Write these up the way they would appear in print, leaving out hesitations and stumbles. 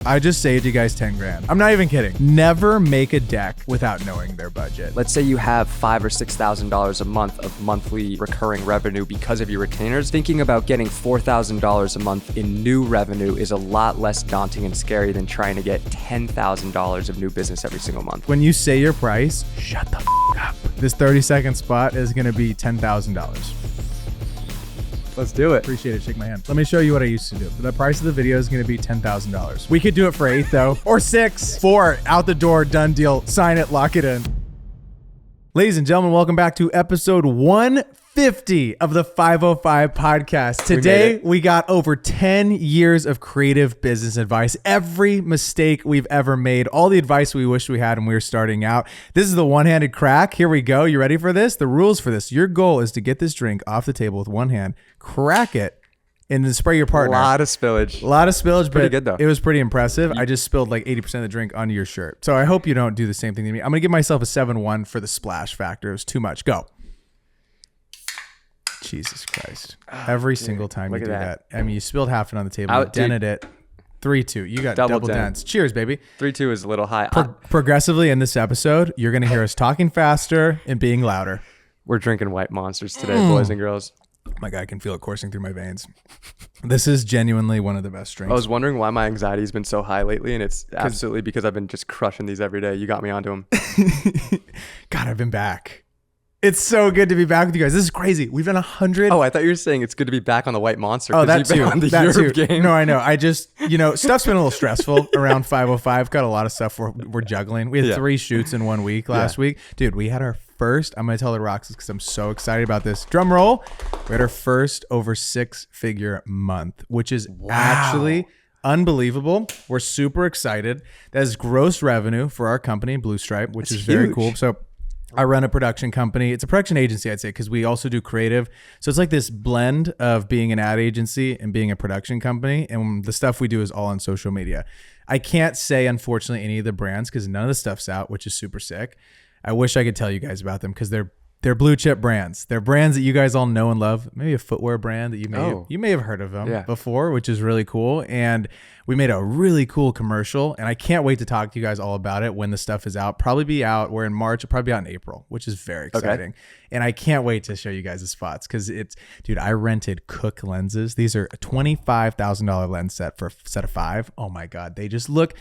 I just saved you guys 10 grand. I'm not even kidding. Never make a deck without knowing their budget. Let's say you have $5,000 or $6,000 a month of monthly recurring revenue because of your retainers. Thinking about getting $4,000 a month in new revenue is a lot less daunting and scary than trying to get $10,000 of new business every single month. When you say your price, shut the up. This 30-second spot is gonna be $10,000. Let's do it. Appreciate it. Shake my hand. Let me show you what I used to do. The price of the video is going to be $10,000. We could do it for 8 though, or 6, 4, out the door, done deal. Sign it, lock it in. Ladies and gentlemen, welcome back to episode 150 of the 505 podcast. Today, we got over 10 years of creative business advice. Every mistake we've ever made, all the advice we wish we had when we were starting out. This is the one-handed crack. Here we go. You ready for this? The rules for this. Your goal is to get this drink off the table with one hand, crack it, and then spray your partner. A lot of spillage. Pretty good though. It was pretty impressive. I just spilled like 80% of the drink onto your shirt. So I hope you don't do the same thing to me. I'm going to give myself a 7-1 for the splash factor. It was too much. Go. Jesus Christ. Every single time you do that. I mean, you spilled half it on the table. You dented it. 3-2. You got double dents. Cheers, baby. 3-2 is a little high. Progressively in this episode, you're going to hear us talking faster and being louder. We're drinking white monsters today, boys and girls. My God, I can feel it coursing through my veins. This is genuinely one of the best drinks. I was wondering why my anxiety has been so high lately, and it's absolutely because I've been just crushing these every day. You got me onto them. God, I've been back. It's so good to be back with you guys. This is crazy. We've done 100. Oh, I thought you were saying it's good to be back on the white monster. Oh, that too. On the that Europe too. game. No, I know. I just, stuff's been a little stressful around 505. Got a lot of stuff we're juggling. We had 3 shoots in 1 week last week. Dude, we had our first, I'm going to tell the Roxas because I'm so excited about this. Drum roll. We had our first over 6-figure month, which is actually unbelievable. We're super excited. That is gross revenue for our company, Blue Stripe, which is very cool. So I run a production company. It's a production agency, I'd say, because we also do creative. So it's like this blend of being an ad agency and being a production company. And the stuff we do is all on social media. I can't say, unfortunately, any of the brands because none of the stuff's out, which is super sick. I wish I could tell you guys about them because they're blue chip brands. They're brands that you guys all know and love. Maybe a footwear brand that you may have heard of them before, which is really cool. And we made a really cool commercial, and I can't wait to talk to you guys all about it when the stuff is out. Probably be out. We're in March. It'll probably be out in April, which is very exciting. Okay. And I can't wait to show you guys the spots because dude, I rented Cook lenses. These are a $25,000 lens set for a set of 5. Oh my God, they just look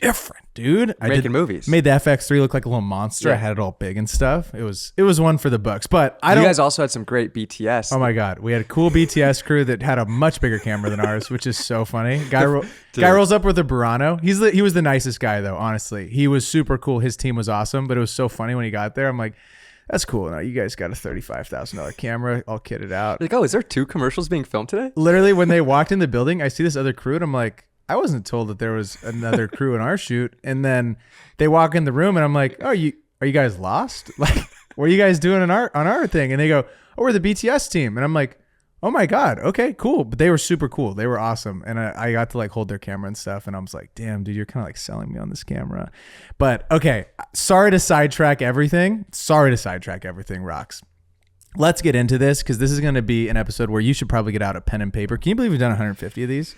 different, dude. Making movies. Made the FX3 look like a little monster. I had it all big and stuff. It was one for the books. But you guys also had some great BTS. Oh my God, we had a cool BTS crew that had a much bigger camera than ours, which is so funny. Guy rolls up with a Burano. He was the nicest guy though. Honestly, he was super cool. His team was awesome, but it was so funny when he got there. I'm like, that's cool. Now you guys got a $35,000 camera, all kitted out. Like, oh, is there 2 commercials being filmed today? Literally, when they walked in the building, I see this other crew, and I'm like, I wasn't told that there was another crew in our shoot. And then they walk in the room and I'm like, oh, are you guys lost? Like, what are you guys doing on our thing? And they go, oh, we're the BTS team. And I'm like, oh my God. Okay, cool. But they were super cool. They were awesome. And I got to like hold their camera and stuff. And I was like, damn, dude, you're kind of like selling me on this camera. But okay. Sorry to sidetrack everything, Rox. Let's get into this because this is going to be an episode where you should probably get out a pen and paper. Can you believe we've done 150 of these?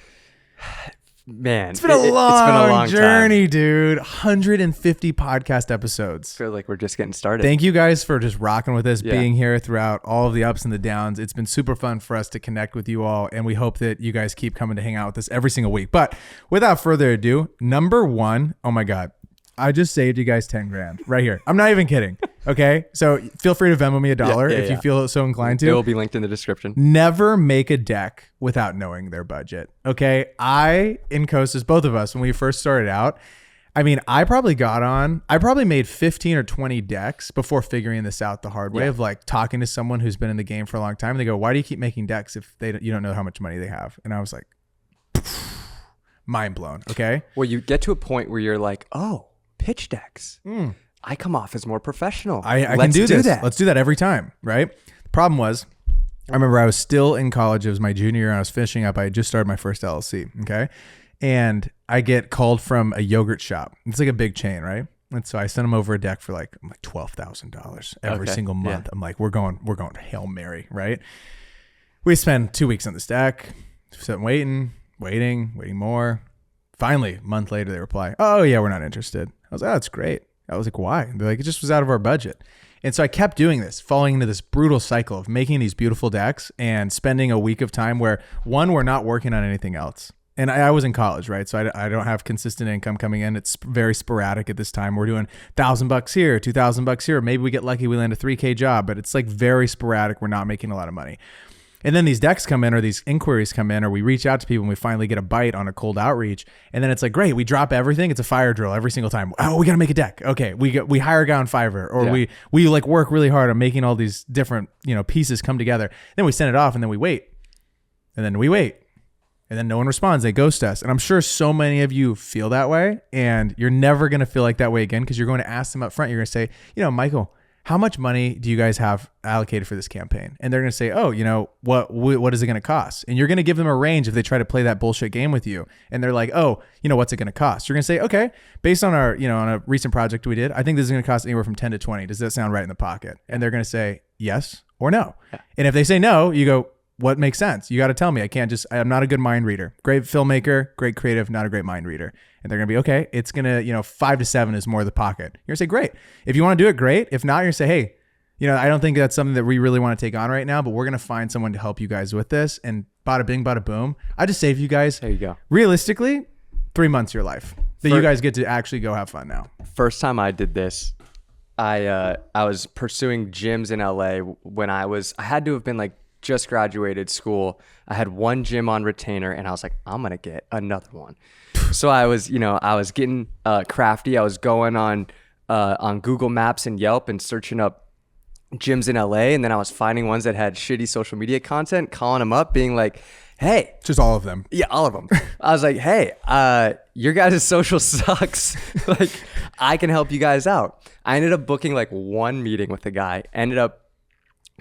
Man, it's been a long journey, dude. 150 podcast episodes. I feel like we're just getting started. Thank you guys for just rocking with us, being here throughout all of the ups and the downs. It's been super fun for us to connect with you all, and we hope that you guys keep coming to hang out with us every single week. But without further ado, number 1, oh my God, I just saved you guys 10 grand right here. I'm not even kidding. Okay. So feel free to Venmo me $1 if you feel so inclined to. It will be linked in the description. Never make a deck without knowing their budget. Okay. I, in Kostas, both of us, when we first started out, I mean, I probably made 15 or 20 decks before figuring this out the hard way of like talking to someone who's been in the game for a long time. And they go, why do you keep making decks if you don't know how much money they have? And I was like, mind blown. Okay. Well, you get to a point where you're like, oh, pitch decks. I come off as more professional. I can do this. Let's do that every time, right? The problem was, I remember I was still in college. It was my junior year and I was finishing up. I had just started my first LLC, okay? And I get called from a yogurt shop. It's like a big chain, right? And so I sent them over a deck for like $12,000 every single month. I'm like, we're going Hail Mary, right? We spend 2 weeks on this deck, sitting waiting more. finally, a month later, they reply, oh, yeah, we're not interested. I was like, oh, that's great. I was like, why? They're like, it just was out of our budget. And so I kept doing this, falling into this brutal cycle of making these beautiful decks and spending a week of time where, one, we're not working on anything else. And I was in college, right? So I don't have consistent income coming in. It's very sporadic at this time. We're doing $1,000 here, $2,000 here. Maybe we get lucky, we land a $3K job, but it's like very sporadic. We're not making a lot of money. And then these decks come in, or these inquiries come in, or we reach out to people and we finally get a bite on a cold outreach. And then it's like, great, we drop everything. It's a fire drill every single time. Oh, we got to make a deck. Okay. We hire a guy on Fiverr, or we like work really hard on making all these different, pieces come together. Then we send it off and then we wait. And then we wait. And then no one responds. They ghost us. And I'm sure so many of you feel that way. And you're never going to feel like that way again, because you're going to ask them up front. You're going to say, Michael, how much money do you guys have allocated for this campaign? And they're going to say, oh, what is it going to cost? And you're going to give them a range if they try to play that bullshit game with you. And they're like, oh, what's it going to cost? You're going to say, okay, based on our, on a recent project we did, I think this is going to cost anywhere from 10 to 20. Does that sound right in the pocket? And they're going to say yes or no. Yeah. And if they say no, you go, what makes sense? You got to tell me. I'm not a good mind reader. Great filmmaker, great creative, not a great mind reader. And they're going to be, okay, it's going to, 5 to 7 is more the pocket. You're going to say, great. If you want to do it, great. If not, you're going to say, hey, I don't think that's something that we really want to take on right now, but we're going to find someone to help you guys with this. And bada bing, bada boom. I just saved you guys. There you go. Realistically, 3 months of your life that you guys get to actually go have fun now. First time I did this, I was pursuing gyms in LA when I had to have been like just graduated school. I had one gym on retainer and I was like, I'm going to get another one. So I was getting crafty. I was going on Google Maps and Yelp and searching up gyms in LA. And then I was finding ones that had shitty social media content, calling them up, being like, hey. Just all of them. Yeah, all of them. I was like, hey, your guys' social sucks. Like, I can help you guys out. I ended up booking like one meeting with the guy, ended up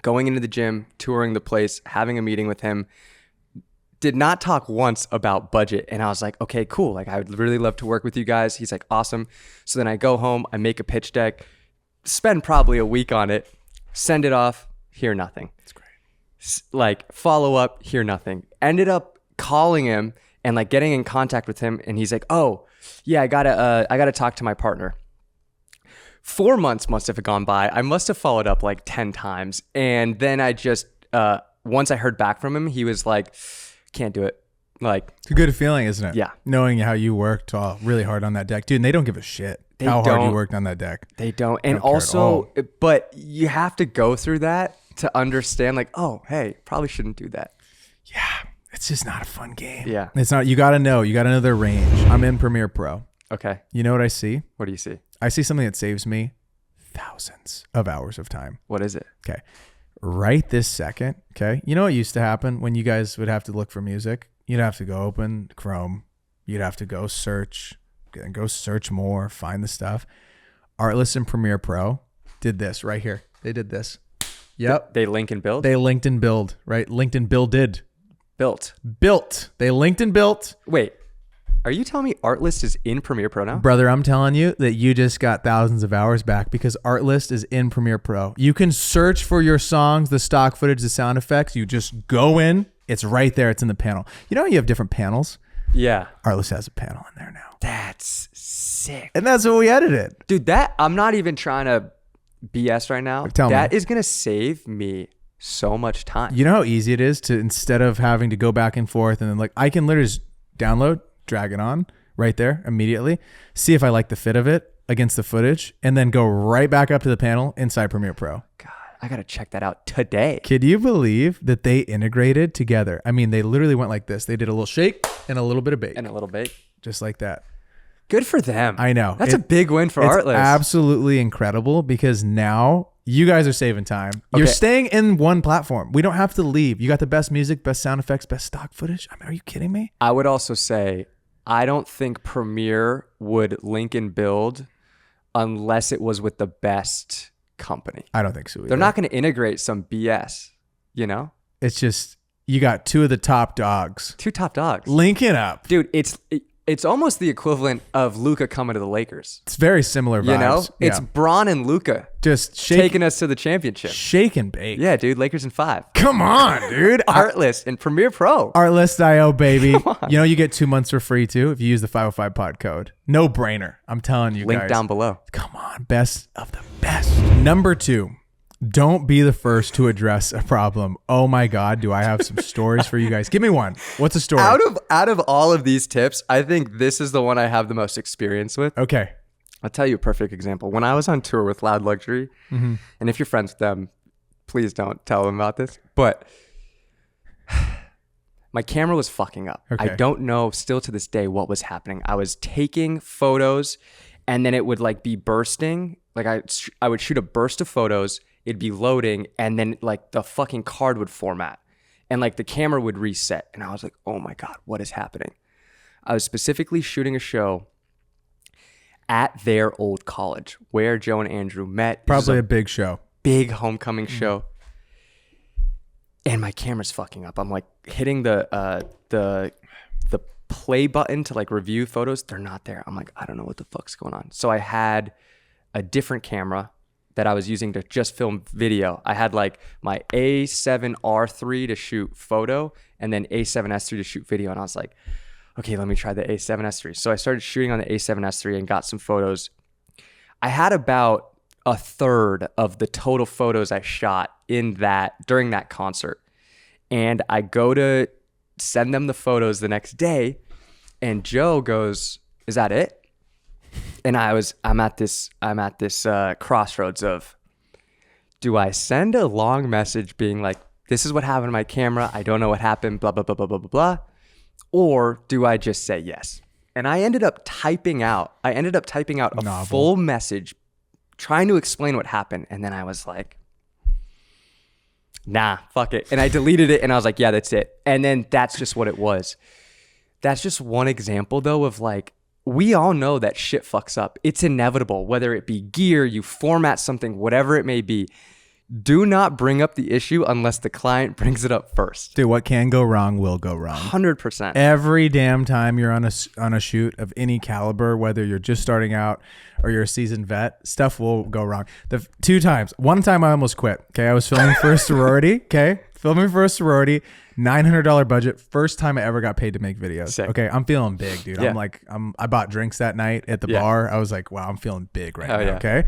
going into the gym, touring the place, having a meeting with him. Did not talk once about budget. And I was like, okay, cool. Like, I would really love to work with you guys. He's like, awesome. So then I go home, I make a pitch deck, spend probably a week on it, send it off, hear nothing. That's great. Like, follow up, hear nothing. Ended up calling him and like getting in contact with him. And he's like, oh yeah, I gotta talk to my partner. 4 months must have gone by. I must have followed up like 10 times. And then I just, once I heard back from him, he was like, can't do it. Like, it's a good feeling, isn't it? Yeah. Knowing how you worked really hard on that deck. Dude, and they don't give a shit how hard you worked on that deck. They don't. And also, but you have to go through that to understand like, oh, hey, probably shouldn't do that. Yeah. It's just not a fun game. Yeah. It's not, you got to know their range. I'm in Premiere Pro. Okay. You know what I see? What do you see? I see something that saves me thousands of hours of time. What is it? Okay. Right this second. Okay. You know what used to happen when you guys would have to look for music? You'd have to go open Chrome. You'd have to go search more, find the stuff. Artlist and Premiere Pro did this right here. They did this. Yep. They link and build? They linked and build, right? Linked and builded. Built. They linked and built. Wait. Are you telling me Artlist is in Premiere Pro now? Brother, I'm telling you that you just got thousands of hours back because Artlist is in Premiere Pro. You can search for your songs, the stock footage, the sound effects. You just go in. It's right there. It's in the panel. You know how you have different panels? Yeah. Artlist has a panel in there now. That's sick. And that's what we edited. Dude, I'm not even trying to BS right now. That is going to save me so much time. You know how easy it is to, instead of having to go back and forth and then like, I can literally just download, drag it on right there immediately, see if I like the fit of it against the footage, and then go right back up to the panel inside Premiere Pro. God, I got to check that out today. Can you believe that they integrated together? I mean, they literally went like this. They did a little shake and a little bit of bake. And a little bake. Just like that. Good for them. I know. That's a big win for Artlist. Absolutely incredible because now you guys are saving time. Okay. You're staying in one platform. We don't have to leave. You got the best music, best sound effects, best stock footage. I mean, are you kidding me? I would also say, I don't think Premiere would link and build unless it was with the best company. I don't think so either. They're not going to integrate some BS, you know? It's just, you got two of the top dogs. Two top dogs. Linking up. Dude, It's almost the equivalent of Luka coming to the Lakers. It's very similar vibes. You know, Yeah. it's Bron and Luka Just taking us to the championship. Shake and bake. Yeah, dude, Lakers in 5. Come on, dude. Artlist and Premiere Pro. Artlist.io, baby. You know, you get 2 months for free too if you use the 505 pod code. No brainer. I'm telling you Link guys. down below. Come on. Best of the best. Number 2. Don't be the first to address a problem. Oh my God, do I have some stories for you guys? Give me one. What's a story? Out of all of these tips, I think this is the one I have the most experience with. Okay. I'll tell you a perfect example. When I was on tour with Loud Luxury, and if you're friends with them, please don't tell them about this, but my camera was fucking up. Okay. I don't know still to this day what was happening. I was taking photos and then it would like be bursting. Like I would shoot a burst of photos, it'd be loading, and then like the fucking card would format and like the camera would reset. And I was like, oh my God, what is happening? I was specifically shooting a show at their old college where Joe and Andrew met. Probably a big show. Big homecoming show. And my camera's fucking up. I'm like hitting the play button to like review photos. They're not there. I'm like, I don't know what the fuck's going on. So I had a different camera that I was using to just film video. I had like my A7R3 to shoot photo and then A7S3 to shoot video. And I was like, okay, let me try the A7S3. So I started shooting on the A7S3 and got some photos. I had about a third of the total photos I shot during that concert. And I go to send them the photos the next day and Joe goes, is that it? And I'm at this crossroads of, do I send a long message being like, this is what happened to my camera, I don't know what happened, blah, blah, blah, blah, blah, blah, blah, or do I just say yes? And I ended up typing out a full message trying to explain what happened. And then I was like, nah, fuck it. And I deleted it and I was like, yeah, that's it. And then that's just what it was. That's just one example though of like, we all know that shit fucks up. It's inevitable, whether it be gear, you format something, whatever it may be. Do not bring up the issue unless the client brings it up first. Dude, what can go wrong will go wrong. 100%. Every damn time you're on a shoot of any caliber, whether you're just starting out or you're a seasoned vet, stuff will go wrong. The 2 times. One time I almost quit. Okay, I was filming for a sorority. Okay, filming for a sorority, $900 budget. First time I ever got paid to make videos. Sick. Okay, I'm feeling big, dude. Yeah. I bought drinks that night at the bar. I was like, wow, I'm feeling big right now. Yeah. Okay,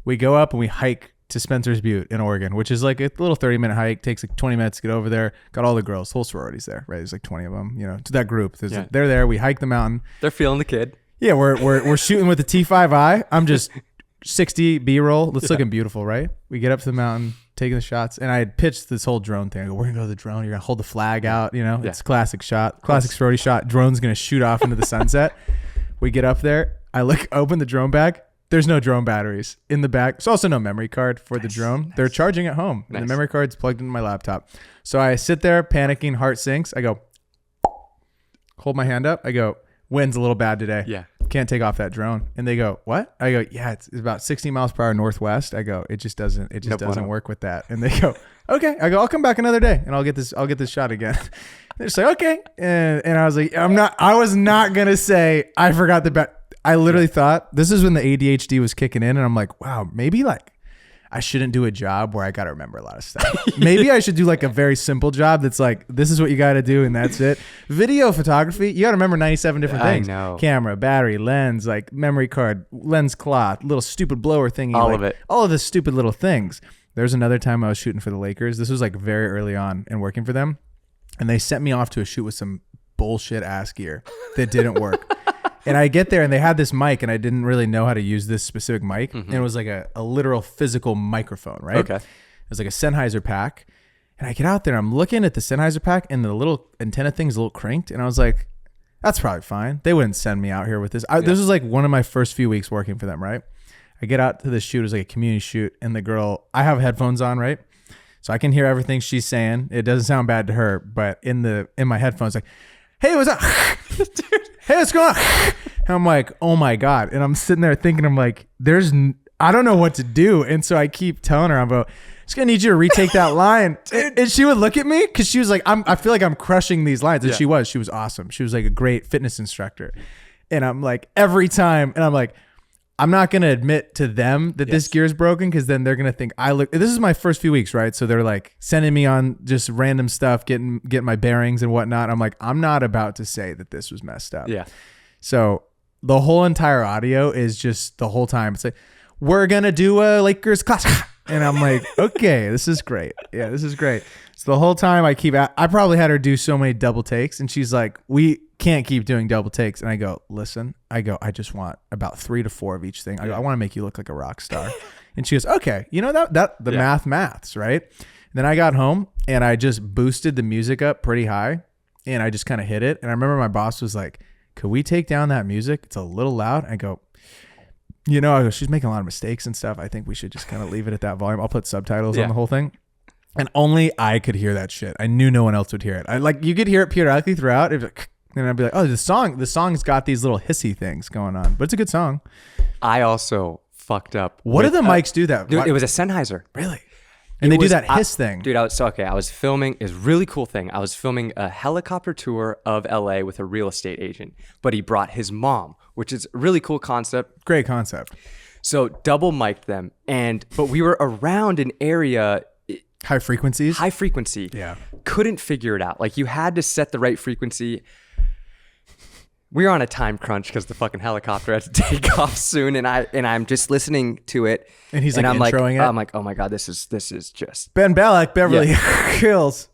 we go up and we hike to Spencer's Butte in Oregon, which is like a little 30-minute hike, takes like 20 minutes to get over there. Got all the girls, whole sororities there, right? There's like 20 of them, you know, to that group. They're there. We hike the mountain. They're feeling the kid. Yeah, we're shooting with the T5i. I'm just 60 B-roll. It's looking beautiful, right? We get up to the mountain, taking the shots, and I had pitched this whole drone thing. I go, we're gonna go to the drone. You're gonna hold the flag out, you know? It's a classic shot, classic sorority shot. Drone's gonna shoot off into the sunset. We get up there. I open the drone bag. There's no drone batteries in the back. There's also no memory card for the drone. They're charging at home. And the memory card's plugged into my laptop. So I sit there panicking, heart sinks. I go, hold my hand up. I go, wind's a little bad today. Yeah. Can't take off that drone. And they go, what? I go, yeah, it's about 60 miles per hour northwest. I go, it just doesn't work with that. And they go, okay. I go, I'll come back another day and I'll get this shot again. They're just like, okay. And I was like, I was not going to say, I forgot the I literally thought, this is when the ADHD was kicking in, and I'm like, wow, maybe like I shouldn't do a job where I got to remember a lot of stuff. Maybe I should do like a very simple job that's like, this is what you got to do and that's it. Video photography, you got to remember 97 different things. I know. Camera, battery, lens, like memory card, lens cloth, little stupid blower thingy. All of it. All of the stupid little things. There's another time I was shooting for the Lakers. This was like very early on and working for them. And they sent me off to a shoot with some bullshit ass gear that didn't work. And I get there and they had this mic and I didn't really know how to use this specific mic. And it was like a literal physical microphone, right? Okay. It was like a Sennheiser pack. And I get out there, I'm looking at the Sennheiser pack and the little antenna thing's a little cranked. And I was like, that's probably fine. They wouldn't send me out here with this. This was like one of my first few weeks working for them, right? I get out to the shoot. It was like a community shoot. And the girl, I have headphones on, right? So I can hear everything she's saying. It doesn't sound bad to her. But in my headphones, like, hey, what's up? Dude. Hey, what's going on? And I'm like, oh my God. And I'm sitting there thinking, I'm like, I don't know what to do. And so I keep telling her, I'm just going to need you to retake that line. And she would look at me because she was like, I feel like I'm crushing these lines. And she was awesome. She was like a great fitness instructor. And I'm like, every time. And I'm like, I'm not going to admit to them that this gear is broken because then they're going to think this is my first few weeks, right? So they're like sending me on just random stuff, getting my bearings and whatnot. I'm like, I'm not about to say that this was messed up. Yeah. So the whole entire audio is just the whole time. It's like, we're going to do a Lakers class. And I'm like, okay, this is great. Yeah, this is great. So the whole time I probably had her do so many double takes and she's like, we can't keep doing double takes. And I go, listen, I just want about 3 to 4 of each thing. I want to make you look like a rock star. And she goes, okay, you know that the maths, right? And then I got home and I just boosted the music up pretty high and I just kind of hit it. And I remember my boss was like, could we take down that music? It's a little loud. I go, she's making a lot of mistakes and stuff. I think we should just kind of leave it at that volume. I'll put subtitles on the whole thing. And only I could hear that shit. I knew no one else would hear it. You could hear it periodically throughout. It was like, and I'd be like, oh, the song's got these little hissy things going on, but it's a good song. I also fucked up. What do the mics do that? Dude, it was a Sennheiser. Really? And they do that hiss thing. Dude, I was filming, it's a really cool thing. I was filming a helicopter tour of LA with a real estate agent, but he brought his mom, which is a really cool concept. Great concept. So double mic'd them, but we were around an area. High frequencies? High frequency. Yeah. Couldn't figure it out. Like you had to set the right frequency. We were on a time crunch because the fucking helicopter had to take off soon, and I'm just listening to it. And he's like introing it. I'm like, oh my god, this is just Ben Ballack, Beverly Hills.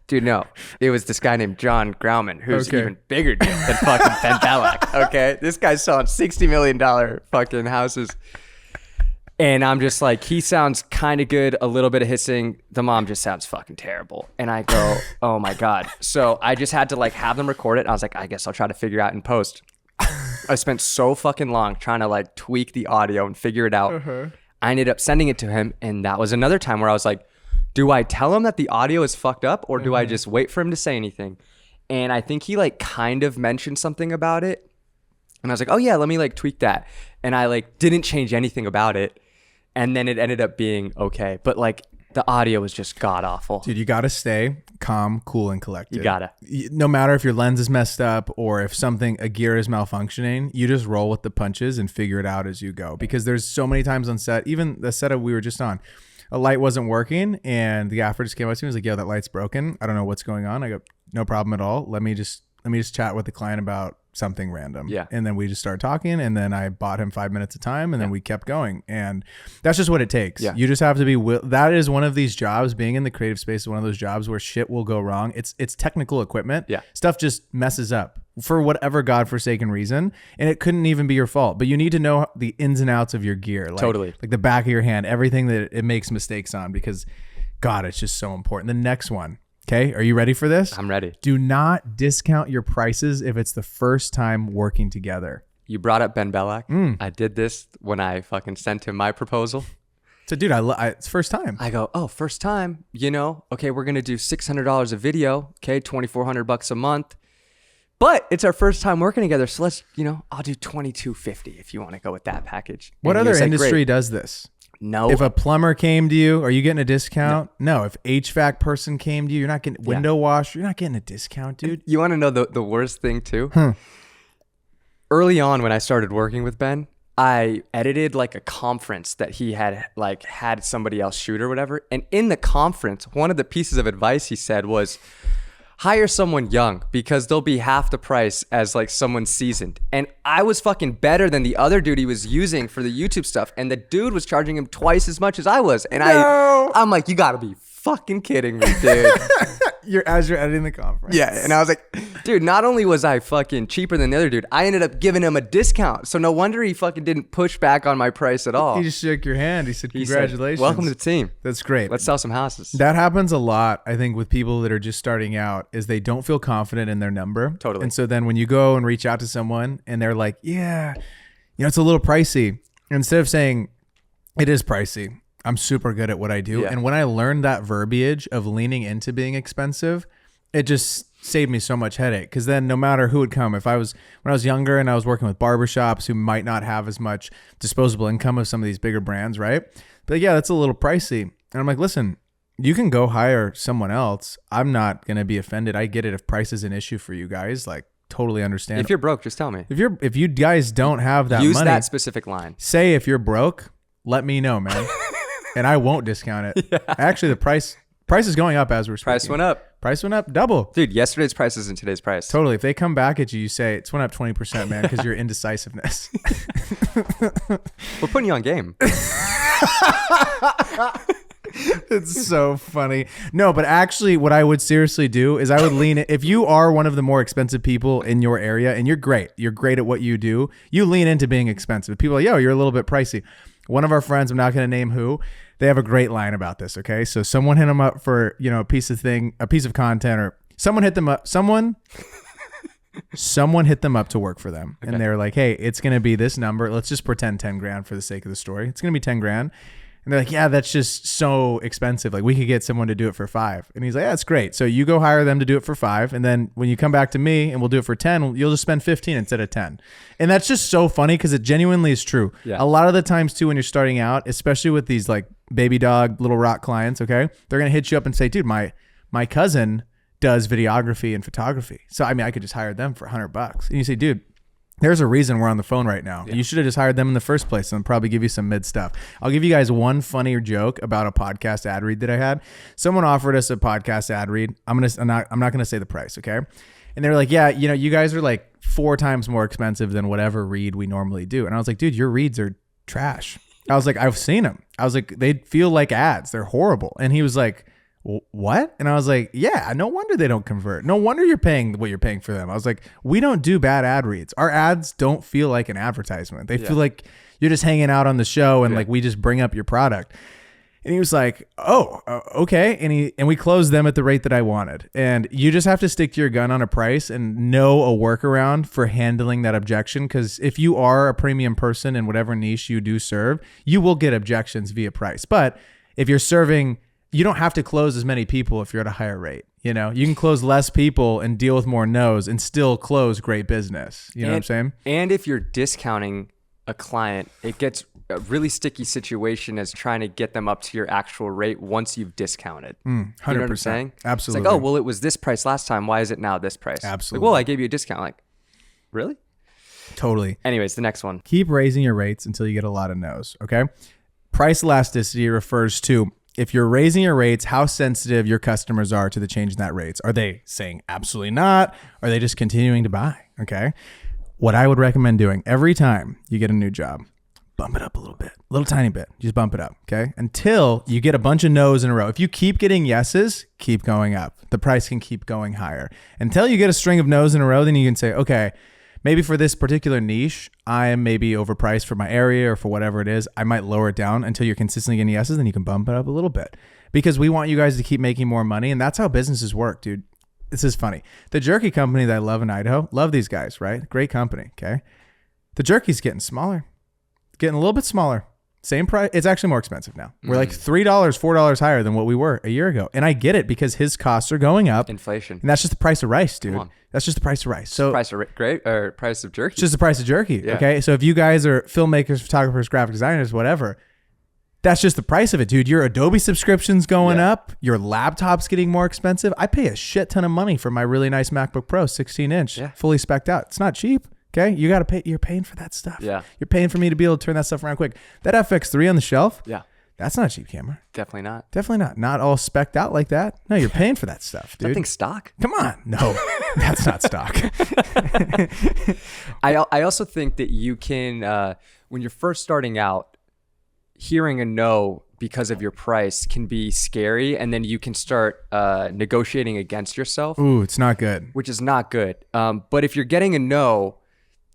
Dude, no, it was this guy named John Grauman, who's even bigger deal than fucking Ben Ballack. Okay, this guy's selling $60 million fucking houses. And I'm just like, he sounds kind of good, a little bit of hissing. The mom just sounds fucking terrible. And I go, oh my God. So I just had to like have them record it. I was like, I guess I'll try to figure it out in post. I spent so fucking long trying to like tweak the audio and figure it out. I ended up sending it to him. And that was another time where I was like, do I tell him that the audio is fucked up or do I just wait for him to say anything? And I think he like kind of mentioned something about it. And I was like, oh yeah, let me like tweak that. And I like didn't change anything about it. And then it ended up being okay. But like the audio was just god awful. Dude, you got to stay calm, cool, and collected. You got to. No matter if your lens is messed up or if a gear is malfunctioning, you just roll with the punches and figure it out as you go. Because there's so many times on set, even the setup we were just on, a light wasn't working and the gaffer just came up to me and was like, yo, that light's broken. I don't know what's going on. I go, no problem at all. Let me just chat with the client about something random. Yeah. And then we just started talking and then I bought him 5 minutes of time and then we kept going. And that's just what it takes. Yeah. You just have to be, that is one of these jobs, being in the creative space is one of those jobs where shit will go wrong. It's technical equipment. Yeah. Stuff just messes up for whatever godforsaken reason. And it couldn't even be your fault, but you need to know the ins and outs of your gear. Like, totally. Like the back of your hand, everything that it makes mistakes on, because God, it's just so important. The next one. Okay, are you ready for this? I'm ready. Do not discount your prices if it's the first time working together. You brought up Ben Ballack. I did this when I fucking sent him my proposal. So, dude, it's first time. I go, oh, first time. Okay, we're gonna do $600 a video. Okay, $2,400 a month. But it's our first time working together, so let's, I'll do $2,250 if you want to go with that package. What other industry does this? No. If a plumber came to you, are you getting a discount? No. If HVAC person came to you, you're not getting window wash. You're not getting a discount, dude. You want to know the worst thing too? Early on when I started working with Ben, I edited like a conference that he had somebody else shoot or whatever. And in the conference, one of the pieces of advice he said was, hire someone young because they'll be half the price as like someone seasoned. And I was fucking better than the other dude he was using for the YouTube stuff. And the dude was charging him twice as much as I was. And I'm like, you gotta be fucking kidding me, dude. As you're editing the conference. Yeah. And I was like, dude, not only was I fucking cheaper than the other dude, I ended up giving him a discount. So no wonder he fucking didn't push back on my price at all. He just shook your hand. He said, congratulations. Welcome to the team. That's great. Let's sell some houses. That happens a lot, I think, with people that are just starting out, is they don't feel confident in their number. Totally. And so then when you go and reach out to someone and they're like, yeah, it's a little pricey. Instead of saying, it is pricey, I'm super good at what I do. Yeah. And when I learned that verbiage of leaning into being expensive, it just saved me so much headache. Because then no matter who would come, when I was younger and I was working with barbershops who might not have as much disposable income as some of these bigger brands, right? But yeah, that's a little pricey. And I'm like, listen, you can go hire someone else. I'm not going to be offended. I get it. If price is an issue for you guys, like totally understand. If you're broke, just tell me. If you guys don't have that Use money, that specific line. say if you're broke, let me know, man. And I won't discount it. Yeah. Actually, the price is going up as we're speaking. Price went up double. Dude, yesterday's price isn't today's price. Totally. If they come back at you, you say it's went up 20%, man, because your indecisiveness. We're putting you on game. It's so funny. No, but actually what I would seriously do is I would lean in. If you are one of the more expensive people in your area and you're great at what you do, you lean into being expensive. People are like, yo, you're a little bit pricey. One of our friends, I'm not going to name who, they have a great line about this. Okay. So someone hit them up for, a piece of content, or someone hit them up, someone hit them up to work for them. Okay. And they're like, hey, it's going to be this number. Let's just pretend 10 grand for the sake of the story. It's going to be 10 grand. And they're like, yeah, that's just so expensive. Like, we could get someone to do it for 5. And he's like, yeah, that's great. So you go hire them to do it for 5. And then when you come back to me and we'll do it for 10, you'll just spend 15 instead of 10. And that's just so funny because it genuinely is true. Yeah. A lot of the times too, when you're starting out, especially with these like baby dog, little rock clients, okay, they're going to hit you up and say, dude, my cousin does videography and photography. So, I mean, I could just hire them for $100. And you say, dude, there's a reason we're on the phone right now. Yeah. You should have just hired them in the first place and probably give you some mid stuff. I'll give you guys one funnier joke about a podcast ad read that I had. Someone offered us a podcast ad read. I'm not going to say the price. Okay. And they were like, yeah, you guys are like 4 times more expensive than whatever read we normally do. And I was like, dude, your reads are trash. I was like, I've seen them. I was like, they feel like ads. They're horrible. And he was like, what? And I was like, yeah, no wonder they don't convert. No wonder you're paying what you're paying for them. I was like, we don't do bad ad reads. Our ads don't feel like an advertisement. They feel like you're just hanging out on the show and like we just bring up your product. And he was like, oh, okay. And we closed them at the rate that I wanted. And you just have to stick to your gun on a price and know a workaround for handling that objection. Because if you are a premium person in whatever niche you do serve, you will get objections via price. But if you're serving, you don't have to close as many people if you're at a higher rate. You can close less people and deal with more no's and still close great business. You know what I'm saying? And if you're discounting a client, it gets a really sticky situation as trying to get them up to your actual rate once you've discounted. 100%. You know what I'm saying? Absolutely. It's like, oh, well, it was this price last time. Why is it now this price? Absolutely. Like, well, I gave you a discount. Like, really? Totally. Anyways, the next one. Keep raising your rates until you get a lot of no's. Okay. Price elasticity refers to if you're raising your rates, how sensitive your customers are to the change in that rates. Are they saying absolutely not? Are they just continuing to buy? Okay. What I would recommend doing every time you get a new job, bump it up a little bit, a little tiny bit. Just bump it up. Okay. Until you get a bunch of no's in a row. If you keep getting yeses, keep going up. The price can keep going higher. Until you get a string of no's in a row, then you can say, okay, maybe for this particular niche, I am maybe overpriced for my area or for whatever it is. I might lower it down until you're consistently getting yeses, then you can bump it up a little bit because we want you guys to keep making more money. And that's how businesses work, dude. This is funny. The jerky company that I love in Idaho, love these guys, right? Great company. Okay. The jerky's getting smaller, getting a little bit smaller. Same price. It's actually more expensive now. We're like $3, $4 higher than what we were a year ago. And I get it because his costs are going up. Inflation. And that's just the price of rice, dude. That's just the price of rice. So price of jerky. It's just the price of jerky. Yeah. Okay. So if you guys are filmmakers, photographers, graphic designers, whatever, that's just the price of it, dude. Your Adobe subscription's going up. Your laptop's getting more expensive. I pay a shit ton of money for my really nice MacBook Pro, 16-inch, fully spec'd out. It's not cheap. Okay, you got to pay. You're paying for that stuff. Yeah, you're paying for me to be able to turn that stuff around quick. That FX3 on the shelf. Yeah, that's not a cheap camera. Definitely not. Definitely not. Not all specced out like that. No, you're paying for that stuff, dude. That thing's stock. Come on, no, that's not stock. I also think that you can when you're first starting out, hearing a no because of your price can be scary, and then you can start negotiating against yourself. Ooh, it's not good. Which is not good. But if you're getting a no,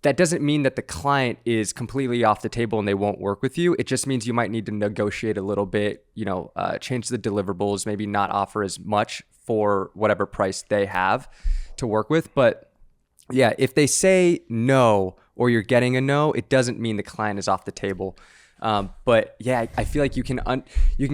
that doesn't mean that the client is completely off the table and they won't work with you. It just means you might need to negotiate a little bit, change the deliverables, maybe not offer as much for whatever price they have to work with. But yeah, if they say no or you're getting a no, it doesn't mean the client is off the table. But yeah, I feel like you can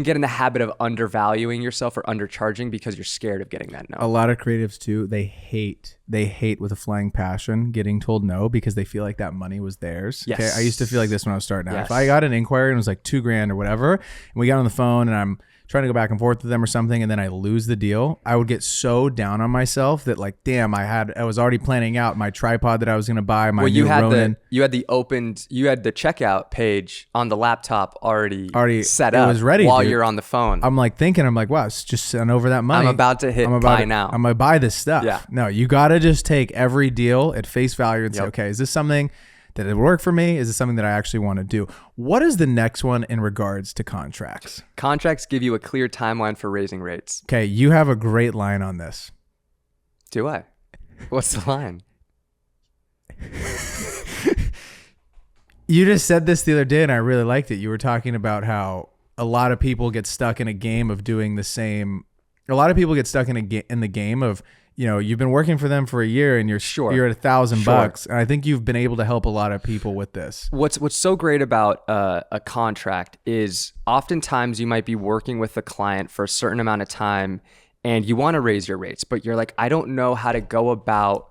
get in the habit of undervaluing yourself or undercharging because you're scared of getting that no. A lot of creatives too, they hate they hate with a flying passion getting told no because they feel like that money was theirs. Yes. Okay. I used to feel like this when I was starting out. Yes. If I got an inquiry and it was like $2,000 or whatever, and we got on the phone and I'm trying to go back and forth with them or something, and then I lose the deal, I would get so down on myself that like, damn, I was already planning out my tripod that I was going to buy, my new Ronin. You had the checkout page on the laptop already set up. It was ready while dude. You're on the phone. I'm like thinking, wow, it's just sent over that money. I'm about to hit buy now. I'm gonna buy this stuff. Yeah. No, you gotta just take every deal at face value and say, okay, is this something that it work for me? Is it something that I actually want to do? What is the next one in regards to contracts? Contracts give you a clear timeline for raising rates. Okay, you have a great line on this. Do I? What's the line? You just said this the other day and I really liked it. You were talking about how a lot of people get stuck in a game of doing the same. A lot of people get stuck in the game of, you know, you've been working for them for a year and you're at $1,000. And I think you've been able to help a lot of people with this. What's so great about a contract is oftentimes you might be working with a client for a certain amount of time and you want to raise your rates, but you're like, I don't know how to go about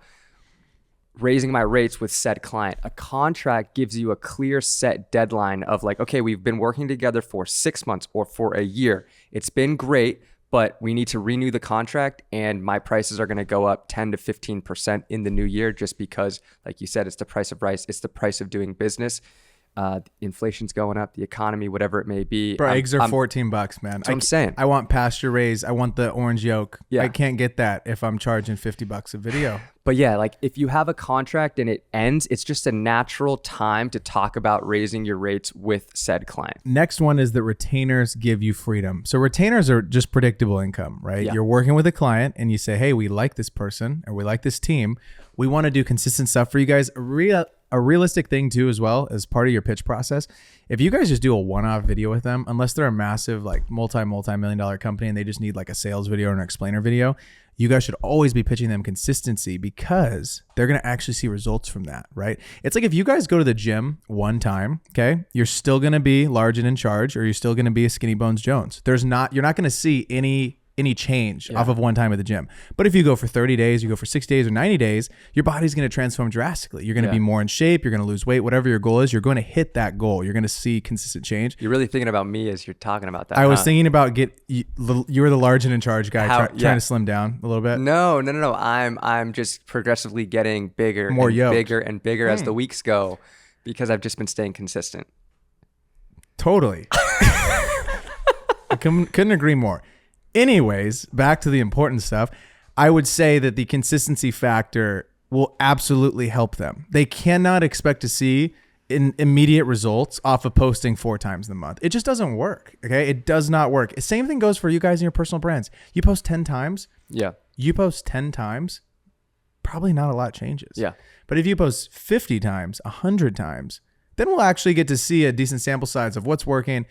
raising my rates with said client. A contract gives you a clear set deadline of like, okay, we've been working together for 6 months or for a year. It's been great, but we need to renew the contract and my prices are going to go up 10 to 15% in the new year just because, like you said, it's the price of rice. It's the price of doing business. Inflation's going up, the economy, whatever it may be. Bro, eggs are $14, man. I'm saying. I want pasture raised. I want the orange yolk. Yeah. I can't get that if I'm charging $50 a video. But yeah, like if you have a contract and it ends, it's just a natural time to talk about raising your rates with said client. Next one is that retainers give you freedom. So retainers are just predictable income, right? Yeah. You're working with a client and you say, hey, we like this person or we like this team. We want to do consistent stuff for you guys. A realistic thing too, as well, as part of your pitch process. If you guys just do a one-off video with them, unless they're a massive like multi-million-dollar company and they just need like a sales video or an explainer video, you guys should always be pitching them consistency because they're going to actually see results from that, right? It's like if you guys go to the gym one time, okay, you're still going to be large and in charge, or you're still going to be a skinny bones Jones. You're not going to see any change off of one time at the gym. But if you go for 30 days, you go for 6 days or 90 days, your body's going to transform drastically. You're going to be more in shape. You're going to lose weight, whatever your goal is, you're going to hit that goal. You're going to see consistent change. You're really thinking about me as you're talking about that. I was thinking about you were the large and in charge guy trying to slim down a little bit. No. I'm just progressively getting bigger, more and yoked. bigger and bigger as the weeks go because I've just been staying consistent. Totally. I couldn't agree more. Anyways, back to the important stuff. I would say that the consistency factor will absolutely help them. They cannot expect to see immediate results off of posting 4 times a month. It just doesn't work. Okay. It does not work. Same thing goes for you guys in your personal brands. You post 10 times. Yeah. You post 10 times, probably not a lot changes. Yeah. But if you post 50 times, 100 times, then we'll actually get to see a decent sample size of what's working,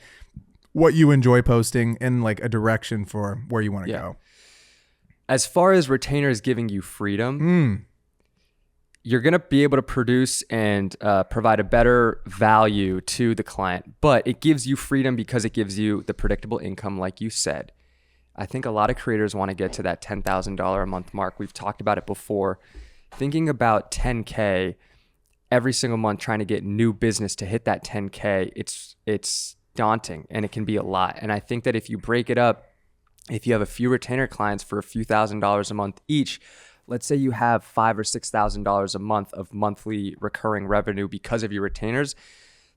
what you enjoy posting, and like a direction for where you want to go. As far as retainers giving you freedom, you're going to be able to produce and provide a better value to the client, but it gives you freedom because it gives you the predictable income, like you said. I think a lot of creators want to get to that $10,000 a month mark. We've talked about it before. Thinking about 10K every single month, trying to get new business to hit that 10K, it's daunting and it can be a lot. And I think that if you break it up, if you have a few retainer clients for a few $1,000s a month each, let's say you have $5,000 or $6,000 a month of monthly recurring revenue because of your retainers,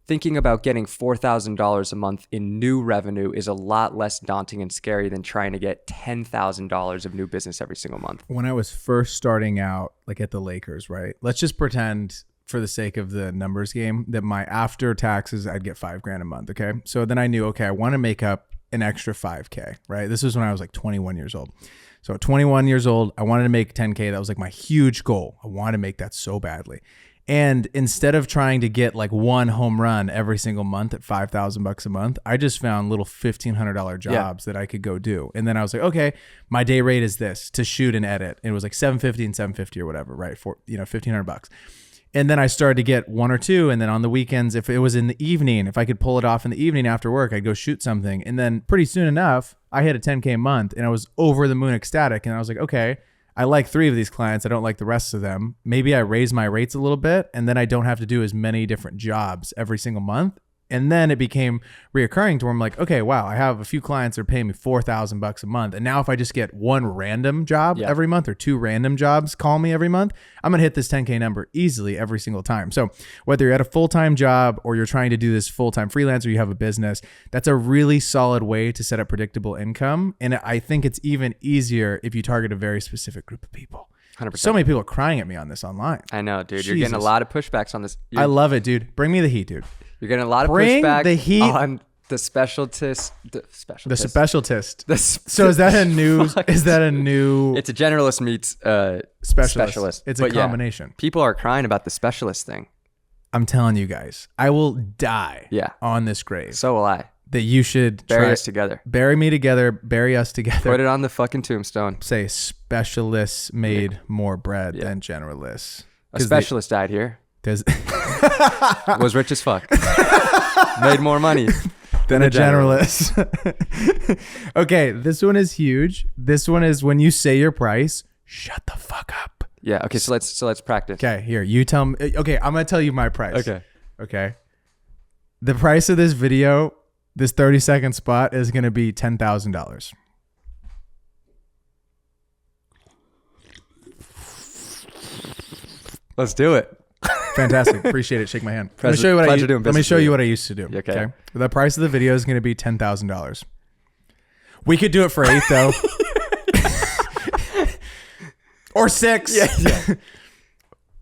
thinking about getting $4,000 a month in new revenue is a lot less daunting and scary than trying to get $10,000 of new business every single month. When I was first starting out, like at the Lakers, right? Let's just pretend, for the sake of the numbers game, that my after taxes, I'd get $5,000 a month. Okay. So then I knew, okay, I want to make up an extra $5,000, right? This was when I was like 21 years old. So at 21 years old, I wanted to make $10,000. That was like my huge goal. I wanted to make that so badly. And instead of trying to get like one home run every single month at $5,000 a month, I just found little $1,500 jobs that I could go do. And then I was like, okay, my day rate is this to shoot and edit. And it was like $750 and $750 or whatever, right? For, $1,500. And then I started to get 1 or 2. And then on the weekends, if it was in the evening, if I could pull it off in the evening after work, I'd go shoot something. And then pretty soon enough, I hit a $10,000 a month and I was over the moon ecstatic. And I was like, okay, I like 3 of these clients. I don't like the rest of them. Maybe I raise my rates a little bit, and then I don't have to do as many different jobs every single month. And then it became reoccurring to where I'm like, okay, wow, I have a few clients that are paying me $4,000 a month. And now if I just get 1 random job every month or 2 random jobs call me every month, I'm going to hit this 10K number easily every single time. So whether you're at a full-time job or you're trying to do this full-time freelance or you have a business, that's a really solid way to set up predictable income. And I think it's even easier if you target a very specific group of people. 100%. So many people are crying at me on this online. I know, dude. Jesus. You're getting a lot of pushbacks on this. I love it, dude. Bring me the heat, dude. You're getting a lot of pushback on the specialist. The specialist. So is that a new? Is that a new? It's a generalist meets specialist. It's a combination. People are crying about the specialist thing. I'm telling you guys, I will die on this grave. So will I. That you should bury us together. Bury me together. Bury us together. Put it on the fucking tombstone. Say specialists made more bread than generalists. A specialist died here. Was rich as fuck. Made more money than a generalist. Okay, this one is huge. This one is when you say your price, shut the fuck up. Yeah. Okay. So let's practice. Okay. Here, you tell me. Okay, I'm gonna tell you my price. Okay. The price of this video, this 30-second spot, is gonna be $10,000. Let's do it. Fantastic. Appreciate it. Shake my hand. Let me show you what I used to do. Okay. The price of the video is going to be $10,000. We could do it for 8 though. Or 6. Yeah.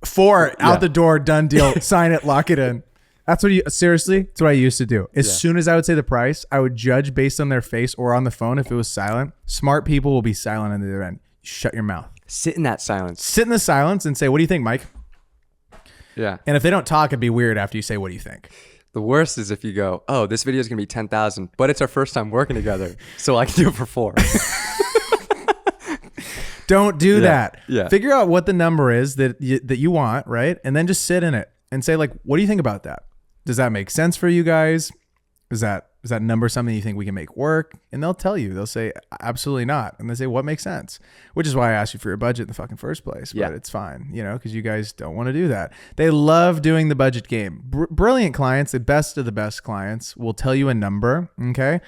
4 out the door, done deal. Sign it, lock it in. That's what seriously, that's what I used to do. As soon as I would say the price, I would judge based on their face or on the phone if it was silent. Smart people will be silent on the other end. Shut your mouth. Sit in that silence. Sit in the silence and say, what do you think, Mike? Yeah. And if they don't talk, it'd be weird after you say, what do you think? The worst is if you go, oh, this video is going to be 10,000, but it's our first time working together. So I can do it for 4. Don't do that. Yeah. Figure out what the number is that you want, right? And then just sit in it and say, like, what do you think about that? Does that make sense for you guys? Is that number something you think we can make work? And they'll tell you. They'll say, absolutely not. And they say, what makes sense? Which is why I asked you for your budget in the fucking first place. But it's fine, because you guys don't want to do that. They love doing the budget game. Brilliant clients, the best of the best clients, will tell you a number, okay?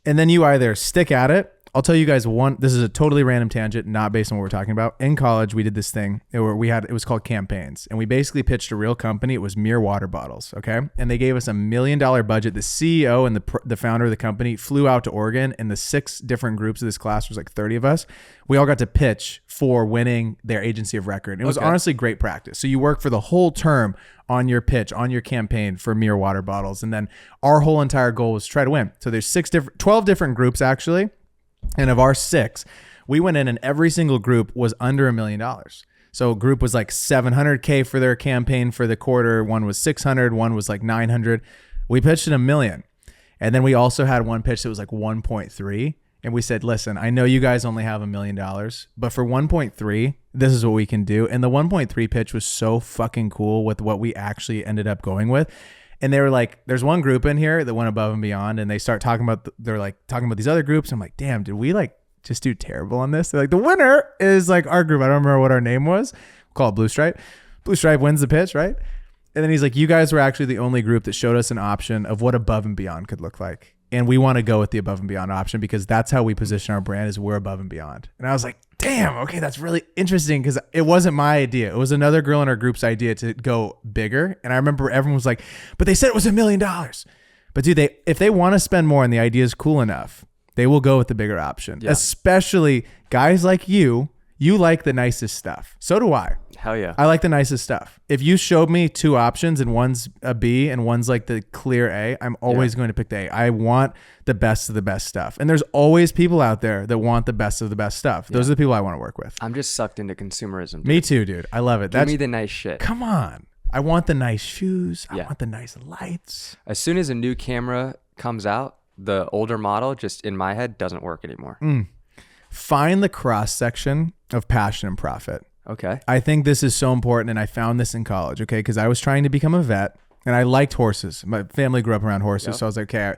And then you either stick at it. I'll tell you guys this is a totally random tangent, not based on what we're talking about. In college, we did this thing where it was called campaigns, and we basically pitched a real company. It was Mere water bottles. Okay. And they gave us $1 million budget. The CEO and the founder of the company flew out to Oregon, and the 6 different groups of this class, was like 30 of us. We all got to pitch for winning their agency of record. It was honestly great practice. So you work for the whole term on your pitch, on your campaign for Mere water bottles. And then our whole entire goal was to try to win. So there's 12 different groups actually. And of our 6, we went in and every single group was under $1 million. So a group was like $700K for their campaign for the quarter. One was 600, one was like 900. We pitched at $1 million. And then we also had one pitch that was like 1.3. And we said, listen, I know you guys only have $1 million, but for 1.3, this is what we can do. And the 1.3 pitch was so fucking cool with what we actually ended up going with. And they were like, there's one group in here that went above and beyond, and they start talking about, they're like talking about these other groups. I'm like, damn, did we like just do terrible on this? They're like, the winner is like our group. I don't remember what our name was. We'll call it Blue Stripe. Blue Stripe wins the pitch, right? And then he's like, you guys were actually the only group that showed us an option of what above and beyond could look like. And we want to go with the above and beyond option because that's how we position our brand, is we're above and beyond. And I was like, damn, okay, that's really interesting, because it wasn't my idea. It was another girl in our group's idea to go bigger. And I remember everyone was like, but they said it was $1 million. But dude, if they want to spend more and the idea is cool enough, they will go with the bigger option. Yeah. Especially guys like you like the nicest stuff. So do I. Hell yeah. I like the nicest stuff. If you showed me 2 options and one's a B and one's like the clear A, I'm always going to pick the A. I want the best of the best stuff. And there's always people out there that want the best of the best stuff. Those are the people I want to work with. I'm just sucked into consumerism. Dude. Me too, dude. I love it. Give me the nice shit. Come on. I want the nice shoes. I want the nice lights. As soon as a new camera comes out, the older model just in my head doesn't work anymore. Find the cross section of passion and profit. Okay. I think this is so important, and I found this in college, okay? Because I was trying to become a vet, and I liked horses. My family grew up around horses, so I was like, okay,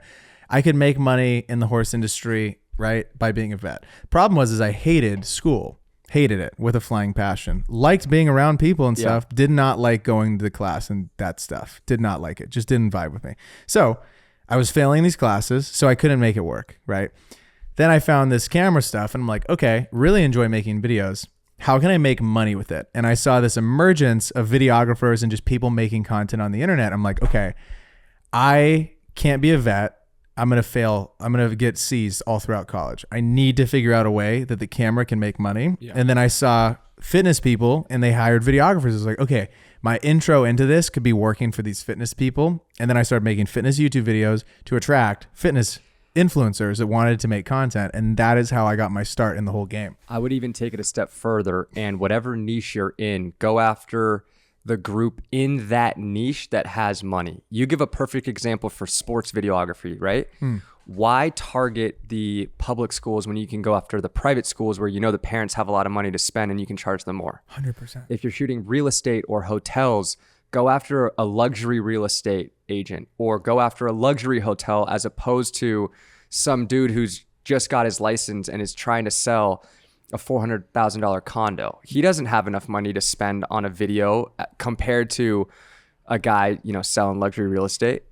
I could make money in the horse industry, right, by being a vet. Problem was I hated school. Hated it with a flying passion. Liked being around people and stuff. Did not like going to the class and that stuff. Did not like it. Just didn't vibe with me. So I was failing these classes, so I couldn't make it work, right? Then I found this camera stuff and I'm like, okay, really enjoy making videos. How can I make money with it? And I saw this emergence of videographers and just people making content on the internet. I'm like, okay, I can't be a vet. I'm going to fail. I'm going to get C's all throughout college. I need to figure out a way that the camera can make money. Yeah. And then I saw fitness people and they hired videographers. I was like, okay, my intro into this could be working for these fitness people. And then I started making fitness YouTube videos to attract fitness influencers that wanted to make content, and that is how I got my start in the whole game. I would even take it a step further, and whatever niche you're in, go after the group in that niche that has money. You give a perfect example for sports videography, right? Why target the public schools when you can go after the private schools where you know the parents have a lot of money to spend and you can charge them more? 100%. If you're shooting real estate or hotels, go after a luxury real estate agent or go after a luxury hotel as opposed to some dude who's just got his license and is trying to sell a $400,000 condo. He doesn't have enough money to spend on a video compared to a guy, you know, selling luxury real estate.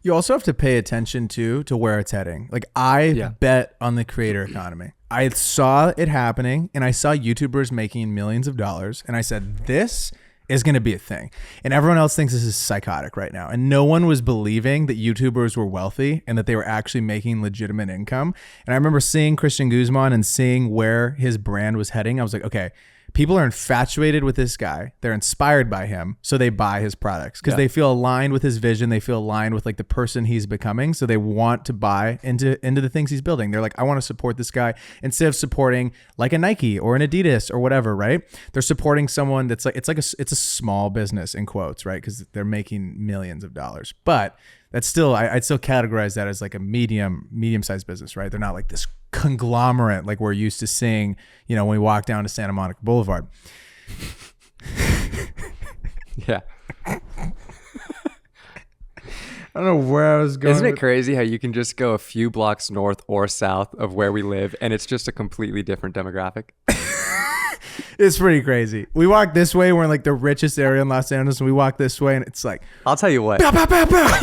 You also have to pay attention to where it's heading. Like I bet on the creator economy. I saw it happening and I saw YouTubers making millions of dollars and I said, this is going to be a thing. And everyone else thinks this is psychotic right now. And no one was believing that YouTubers were wealthy and that they were actually making legitimate income. And I remember seeing Christian Guzman and seeing where his brand was heading. I was like, okay, people are infatuated with this guy. They're inspired by him. So they buy his products because they feel aligned with his vision. They feel aligned with like the person he's becoming. So they want to buy into the things he's building. They're like, I want to support this guy instead of supporting like a Nike or an Adidas or whatever, right? They're supporting someone that's like, it's a small business in quotes, right? Because they're making millions of dollars. But that's still, I'd still categorize that as like a medium-sized business, right? They're not like this conglomerate like we're used to seeing, you know, when we walk down to Santa Monica Boulevard. Yeah. I don't know where I was going. Isn't it crazy how you can just go a few blocks north or south of where we live and it's just a completely different demographic? It's pretty crazy. We walk this way, we're in like the richest area in Los Angeles, and we walk this way and it's like, I'll tell you what. Bow, bow, bow, bow.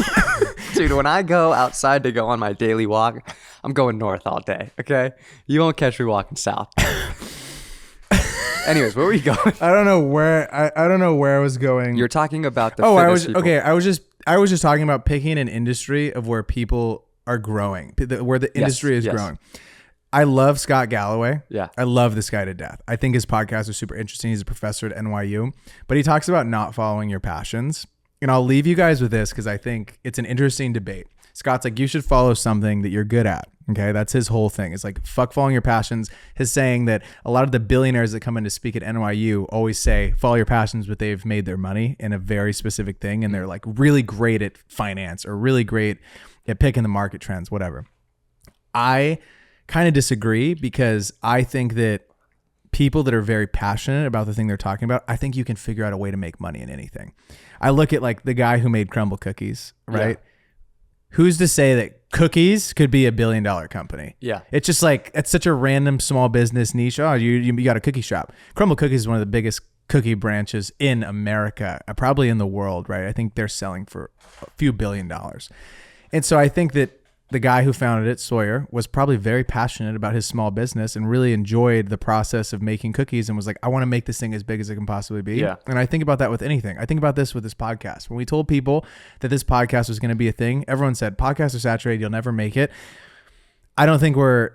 Dude, when I go outside to go on my daily walk, I'm going north all day, okay? You won't catch me walking south. Anyways, where were you going? I don't know where I was going. You're talking about the fitness people. Okay, I was just talking about picking an industry of where people are growing, where the industry is growing. I love Scott Galloway. Yeah. I love this guy to death. I think his podcast is super interesting. He's a professor at NYU, but he talks about not following your passions. And I'll leave you guys with this because I think it's an interesting debate. Scott's like, you should follow something that you're good at. Okay. That's his whole thing. It's like, fuck following your passions. His saying that a lot of the billionaires that come in to speak at NYU always say, follow your passions, but they've made their money in a very specific thing. And they're like really great at finance or really great at picking the market trends, whatever. I kind of disagree because I think that people that are very passionate about the thing they're talking about, I think you can figure out a way to make money in anything. I look at like the guy who made crumble cookies, right? Yeah. Who's to say that cookies could be $1 billion company? Yeah. It's just like, it's such a random small business niche. Oh, you got a cookie shop. Crumble Cookies is one of the biggest cookie branches in America, probably in the world, right? I think they're selling for a few $1 billion. And so I think that the guy who founded it, Sawyer, was probably very passionate about his small business and really enjoyed the process of making cookies and was like, I want to make this thing as big as it can possibly be. Yeah. And I think about that with anything. I think about this with this podcast. When we told people that this podcast was going to be a thing, everyone said, podcasts are saturated. You'll never make it. I think we're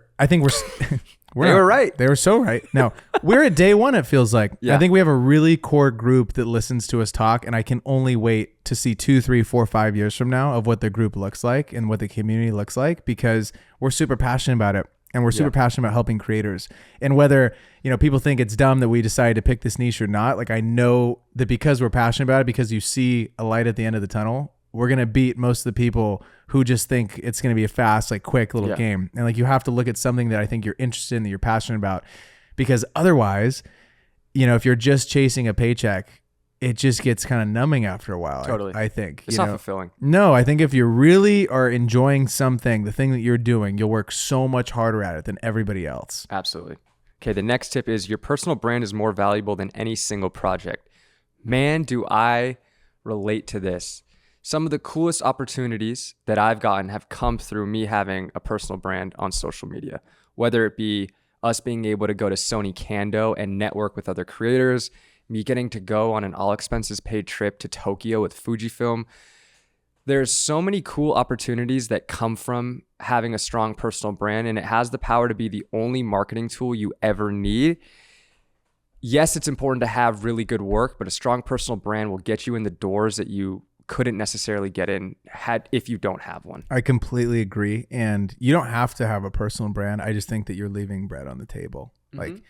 they were right. They were so right. No, we're at day one, it feels like. Yeah. I think we have a really core group that listens to us talk, and I can only wait to see 2, 3, 4, 5 years from now of what the group looks like and what the community looks like, because we're super passionate about it. And we're super passionate about helping creators. And whether, you know, people think it's dumb that we decided to pick this niche or not, like I know that because we're passionate about it, because you see a light at the end of the tunnel, we're going to beat most of the people who just think it's going to be a fast, like quick little game. And like, you have to look at something that I think you're interested in, that you're passionate about, because otherwise, you know, if you're just chasing a paycheck, it just gets kind of numbing after a while. Totally. I think it's not fulfilling. No, I think if you really are enjoying something, the thing that you're doing, you'll work so much harder at it than everybody else. Absolutely. Okay, the next tip is your personal brand is more valuable than any single project. Man, do I relate to this. Some of the coolest opportunities that I've gotten have come through me having a personal brand on social media, whether it be us being able to go to Sony Kando and network with other creators, me getting to go on an all expenses paid trip to Tokyo with Fujifilm. There's so many cool opportunities that come from having a strong personal brand, and it has the power to be the only marketing tool you ever need. Yes, it's important to have really good work, but a strong personal brand will get you in the doors that you couldn't necessarily get in if you don't have one. I completely agree. And you don't have to have a personal brand. I just think that you're leaving bread on the table. Like,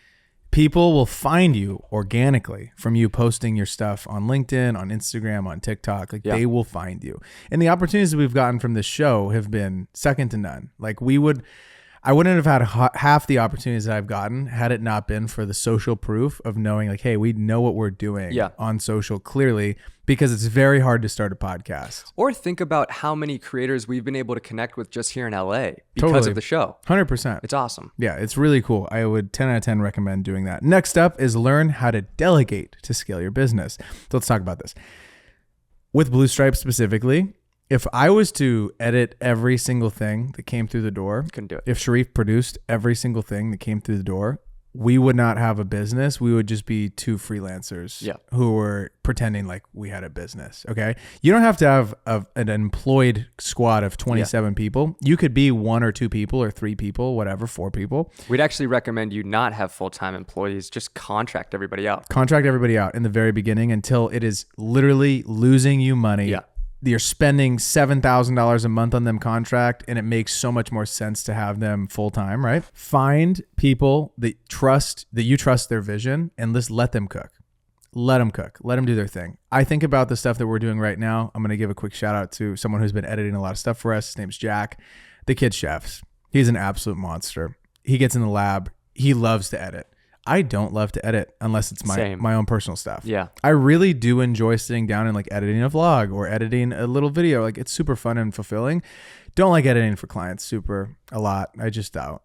people will find you organically from you posting your stuff on LinkedIn, on Instagram, on TikTok. Like, they will find you. And the opportunities that we've gotten from this show have been second to none. Like, I wouldn't have had half the opportunities that I've gotten had it not been for the social proof of knowing, like, hey, we know what we're doing on social clearly, because it's very hard to start a podcast. Or think about how many creators we've been able to connect with just here in LA because of the show. 100%. It's awesome. Yeah, it's really cool. I would 10 out of 10 recommend doing that. Next up is learn how to delegate to scale your business. So let's talk about this. With Blue Stripe specifically, if I was to edit every single thing that came through the door, couldn't do it. If Sharif produced every single thing that came through the door, we would not have a business. We would just be two freelancers who were pretending like we had a business. Okay. You don't have to have an employed squad of 27 people. You could be 1 or 2 people or 3 people, whatever, 4 people. We'd actually recommend you not have full-time employees. Just contract everybody out. Contract everybody out in the very beginning until it is literally losing you money. Yeah. You're spending $7,000 a month on them contract, and it makes so much more sense to have them full time, right? Find people that you trust their vision, and just let them cook. Let them cook. Let them do their thing. I think about the stuff that we're doing right now. I'm going to give a quick shout out to someone who's been editing a lot of stuff for us. His name's Jack, the Kid Chefs. He's an absolute monster. He gets in the lab. He loves to edit. I don't love to edit unless it's my own personal stuff. Yeah. I really do enjoy sitting down and like editing a vlog or editing a little video. Like, it's super fun and fulfilling. Don't like editing for clients a lot. I just don't.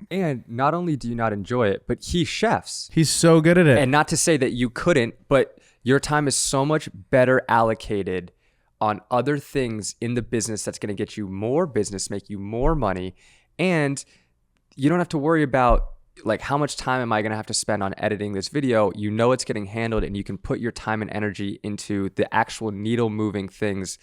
And not only do you not enjoy it, but he chefs. He's so good at it. And not to say that you couldn't, but your time is so much better allocated on other things in the business that's going to get you more business, make you more money. And you don't have to worry about, like, how much time am I going to have to spend on editing this video? You know it's getting handled, and you can put your time and energy into the actual needle moving things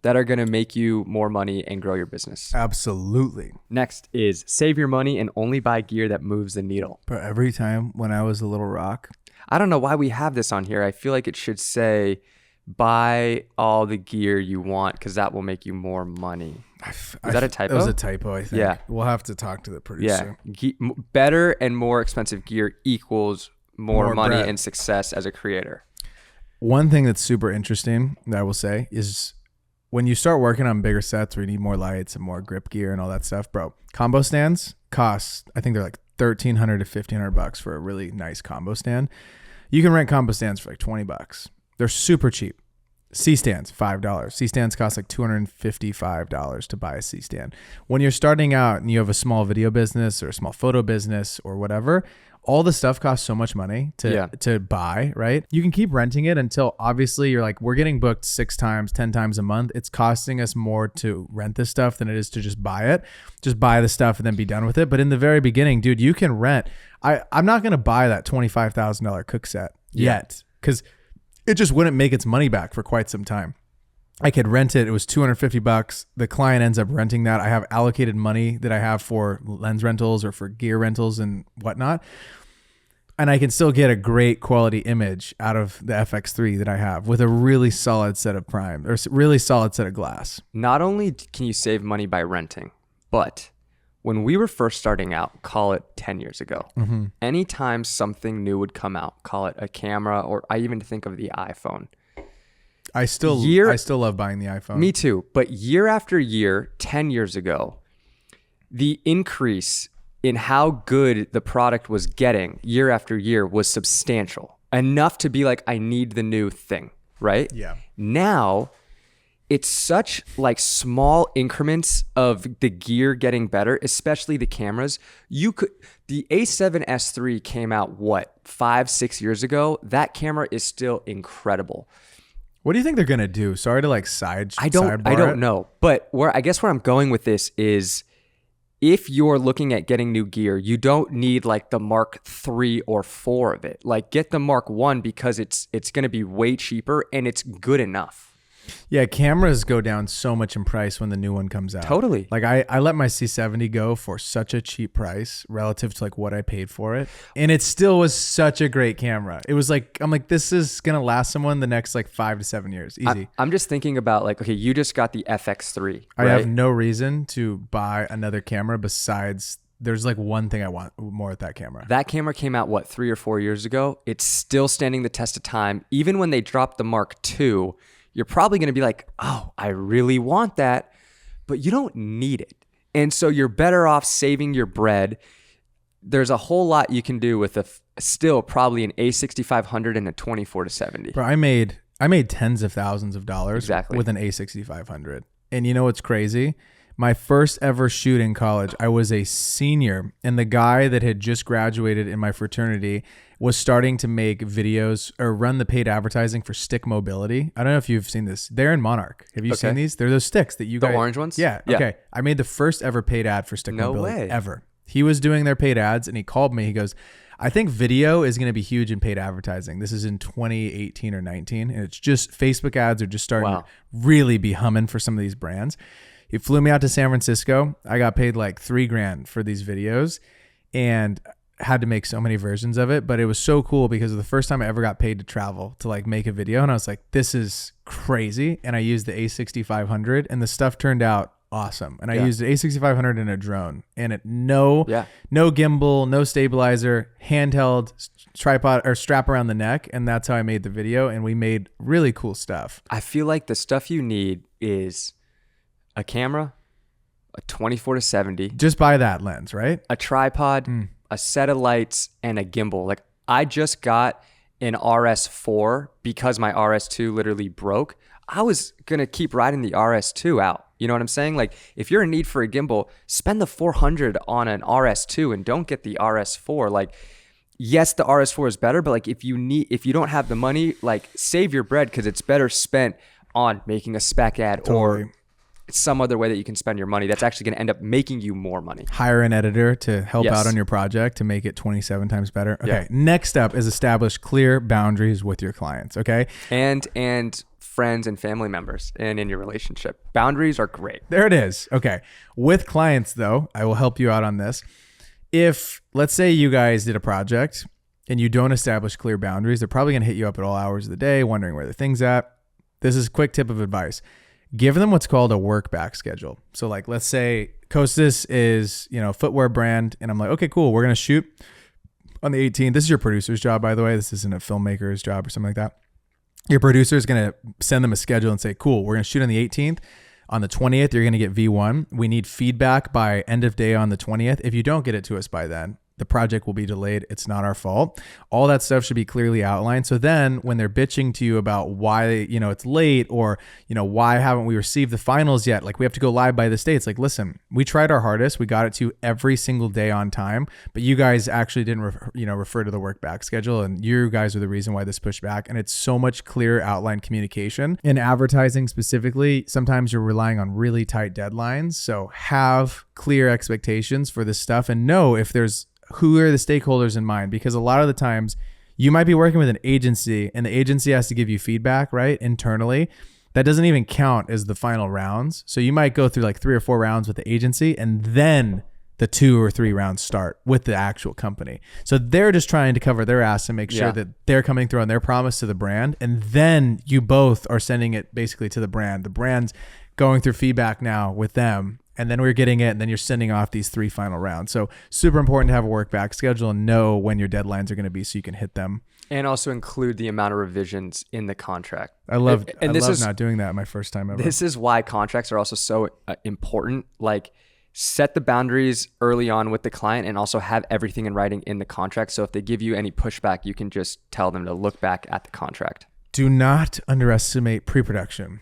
that are going to make you more money and grow your business. Absolutely. Next is save your money and only buy gear that moves the needle. But every time when I was a little rock, I don't know why we have this on here. I feel like it should say buy all the gear you want because that will make you more money. Is that a typo? It was a typo, I think. Yeah. We'll have to talk to the producer. Yeah. Better and more expensive gear equals more money and success as a creator. One thing that's super interesting that I will say is when you start working on bigger sets where you need more lights and more grip gear and all that stuff, bro, combo stands cost, I think they're like $1,300 to $1,500 for a really nice combo stand. You can rent combo stands for like $20. They're super cheap. C-stands, $5. C-stands cost like $255 to buy a C-stand. When you're starting out and you have a small video business or a small photo business or whatever, all the stuff costs so much money to buy, right? You can keep renting it until obviously you're like, we're getting booked 6 times, 10 times a month. It's costing us more to rent this stuff than it is to just buy it. Just buy the stuff and then be done with it. But in the very beginning, dude, you can rent. I'm not going to buy that $25,000 cook set yet because it just wouldn't make its money back for quite some time. I could rent it. It was $250. The client ends up renting that. I have allocated money that I have for lens rentals or for gear rentals and whatnot. And I can still get a great quality image out of the FX3 that I have with a really solid set of prime or really solid set of glass. Not only can you save money by renting, but when we were first starting out, call it 10 years ago, anytime something new would come out, call it a camera, or I even think of the iPhone. I still love buying the iPhone. Me too. But year after year, 10 years ago, the increase in how good the product was getting year after year was substantial. Enough to be like, I need the new thing, right? Yeah. Now, it's such like small increments of the gear getting better, especially the cameras. The A7S III came out, what, 5-6 years ago? That camera is still incredible. What do you think they're going to do? Sorry to like sidebar I don't know. But where I'm going with this is, if you're looking at getting new gear, you don't need like the Mark III or IV of it. Like, get the Mark I, because it's going to be way cheaper and it's good enough. Yeah, cameras go down so much in price when the new one comes out. Totally. Like I let my C70 go for such a cheap price relative to like what I paid for it. And it still was such a great camera. It was like, I'm like, this is going to last someone the next like 5 to 7 years. Easy. I'm just thinking about like, okay, you just got the FX3. Right? I have no reason to buy another camera besides there's like one thing I want more with that camera. That camera came out, what, 3 or 4 years ago? It's still standing the test of time. Even when they dropped the Mark II, you're probably going to be like, oh, I really want that, but you don't need it. And so you're better off saving your bread. There's a whole lot you can do with still probably an A6500 and a 24-70. Bro, I made tens of thousands of dollars with an A6500. And you know what's crazy? My first ever shoot in college, I was a senior, and the guy that had just graduated in my fraternity was starting to make videos or run the paid advertising for Stick Mobility. I don't know if you've seen this. They're in Monarch. Have you seen these? They're those sticks that you guys... The orange ones? Yeah. Okay. I made the first ever paid ad for Stick Mobility ever. He was doing their paid ads, and he called me. He goes, I think video is going to be huge in paid advertising. This is in 2018 or 19, and it's just Facebook ads are just starting to really be humming for some of these brands. He flew me out to San Francisco. I got paid like $3,000 for these videos and had to make so many versions of it. But it was so cool because it was the first time I ever got paid to travel to like make a video. And I was like, this is crazy. And I used the A6500 and the stuff turned out awesome. And I used the A6500 in a drone, and it no gimbal, no stabilizer, handheld tripod or strap around the neck. And that's how I made the video. And we made really cool stuff. I feel like the stuff you need is a camera, a 24-70. Just buy that lens, right? A tripod, a set of lights, and a gimbal. Like, I just got an RS4 because my RS2 literally broke. I was going to keep riding the RS2 out. You know what I'm saying? Like, if you're in need for a gimbal, spend the $400 on an RS2 and don't get the RS4. Like, yes, the RS4 is better, but like if you don't have the money, like, save your bread, because it's better spent on making a spec ad or some other way that you can spend your money that's actually going to end up making you more money. Hire an editor to help out on your project to make it 27 times better. Okay. Next up is establish clear boundaries with your clients. Okay. And friends and family members and in your relationship. Boundaries are great. There it is. Okay. With clients though, I will help you out on this. If let's say you guys did a project and you don't establish clear boundaries, they're probably going to hit you up at all hours of the day, wondering where their thing's at. This is a quick tip of advice. Give them what's called a work back schedule. So like, let's say Costas is, a footwear brand. And I'm like, okay, cool. We're going to shoot on the 18th. This is your producer's job, by the way. This isn't a filmmaker's job or something like that. Your producer is going to send them a schedule and say, cool, we're going to shoot on the 18th. On the 20th, you're going to get V1. We need feedback by end of day on the 20th. If you don't get it to us by then, the project will be delayed. It's not our fault. All that stuff should be clearly outlined. So then when they're bitching to you about why, it's late or, why haven't we received the finals yet? Like, we have to go live by this day. It's like, listen, we tried our hardest. We got it to you every single day on time, but you guys actually didn't, refer to the work back schedule. And you guys are the reason why this pushed back. And it's so much clear outlined communication. In advertising specifically, sometimes you're relying on really tight deadlines. So have clear expectations for this stuff and know if there's who are the stakeholders in mind, because a lot of the times you might be working with an agency and the agency has to give you feedback, right? Internally. That doesn't even count as the final rounds. So you might go through like 3 or 4 rounds with the agency and then the 2 or 3 rounds start with the actual company. So they're just trying to cover their ass and make sure that they're coming through on their promise to the brand. And then you both are sending it basically to the brand. The brand's going through feedback now with them. And then we're getting it, and then you're sending off these 3 final rounds. So super important to have a work back schedule and know when your deadlines are going to be so you can hit them. And also include the amount of revisions in the contract. I love not doing that my first time ever. This is why contracts are also so important. Like, set the boundaries early on with the client and also have everything in writing in the contract. So if they give you any pushback, you can just tell them to look back at the contract. Do not underestimate pre-production.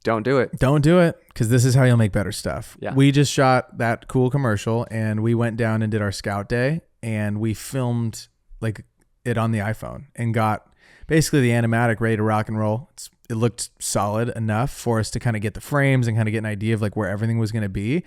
don't do it. Don't do it, because this is how you'll make better stuff. Yeah. We just shot that cool commercial, and we went down and did our scout day, and we filmed like it on the iPhone and got basically the animatic ready to rock and roll. It looked solid enough for us to kind of get the frames and kind of get an idea of like where everything was going to be.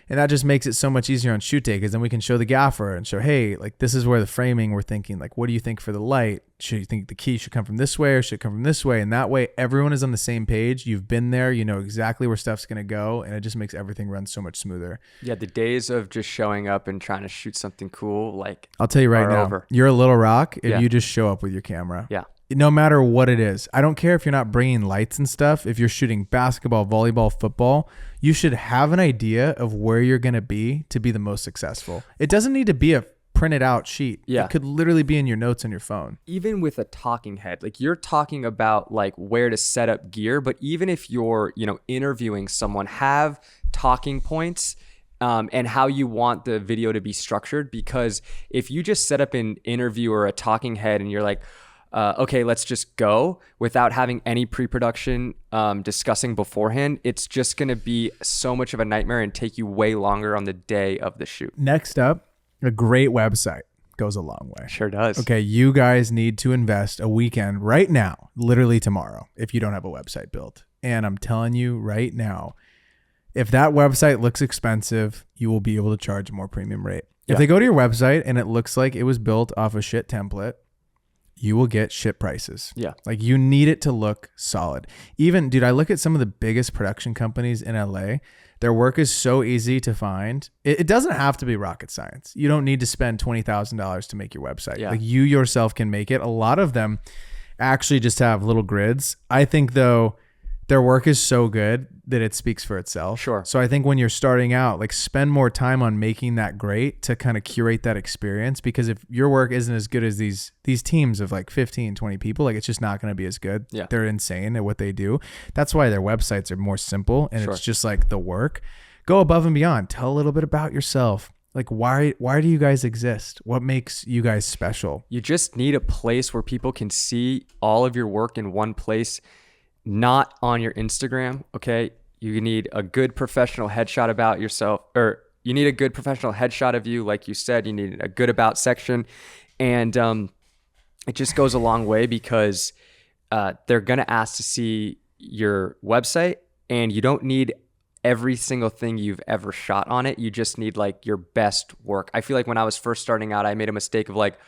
And that just makes it so much easier on shoot day, because then we can show the gaffer and show, hey, like this is where the framing, we're thinking like, what do you think for the light? Should you think the key should come from this way or should it come from this way? And that way everyone is on the same page. You've been there, you know exactly where stuff's going to go. And it just makes everything run so much smoother. Yeah. The days of just showing up and trying to shoot something cool, like I'll tell you right now, over. You're a little rock if Yeah. you just show up with your camera. Yeah. No matter what it is. I don't care if you're not bringing lights and stuff. If you're shooting basketball, volleyball, football, you should have an idea of where you're going to be the most successful. It doesn't need to be a printed out sheet. Yeah. It could literally be in your notes on your phone. Even with a talking head, like you're talking about like where to set up gear, but even if you're, interviewing someone, have talking points and how you want the video to be structured. Because if you just set up an interview or a talking head and you're like, okay, let's just go without having any pre-production discussing beforehand, it's just going to be so much of a nightmare and take you way longer on the day of the shoot. Next up, a great website goes a long way. Sure does. Okay, you guys need to invest a weekend right now, literally tomorrow, if you don't have a website built. And I'm telling you right now, if that website looks expensive, you will be able to charge a more premium rate. If they go to your website and it looks like it was built off a shit template, you will get shit prices. Yeah. Like you need it to look solid. Even, dude, I look at some of the biggest production companies in LA. Their work is so easy to find. It doesn't have to be rocket science. You don't need to spend $20,000 to make your website. Yeah. Like you yourself can make it. A lot of them actually just have little grids. I think though, their work is so good that it speaks for itself. Sure. So I think when you're starting out, like spend more time on making that great to kind of curate that experience, because if your work isn't as good as these teams of like 15, 20 people, like it's just not going to be as good. Yeah. They're insane at what they do. That's why their websites are more simple and it's just like the work. Go above and beyond. Tell a little bit about yourself. Like why do you guys exist? What makes you guys special? You just need a place where people can see all of your work in one place. Not on your Instagram, okay? You need a good professional headshot about yourself, or you need a good professional headshot of you. Like you said, you need a good about section. And it just goes a long way, because they're going to ask to see your website, and you don't need every single thing you've ever shot on it. You just need like your best work. I feel like when I was first starting out, I made a mistake of like,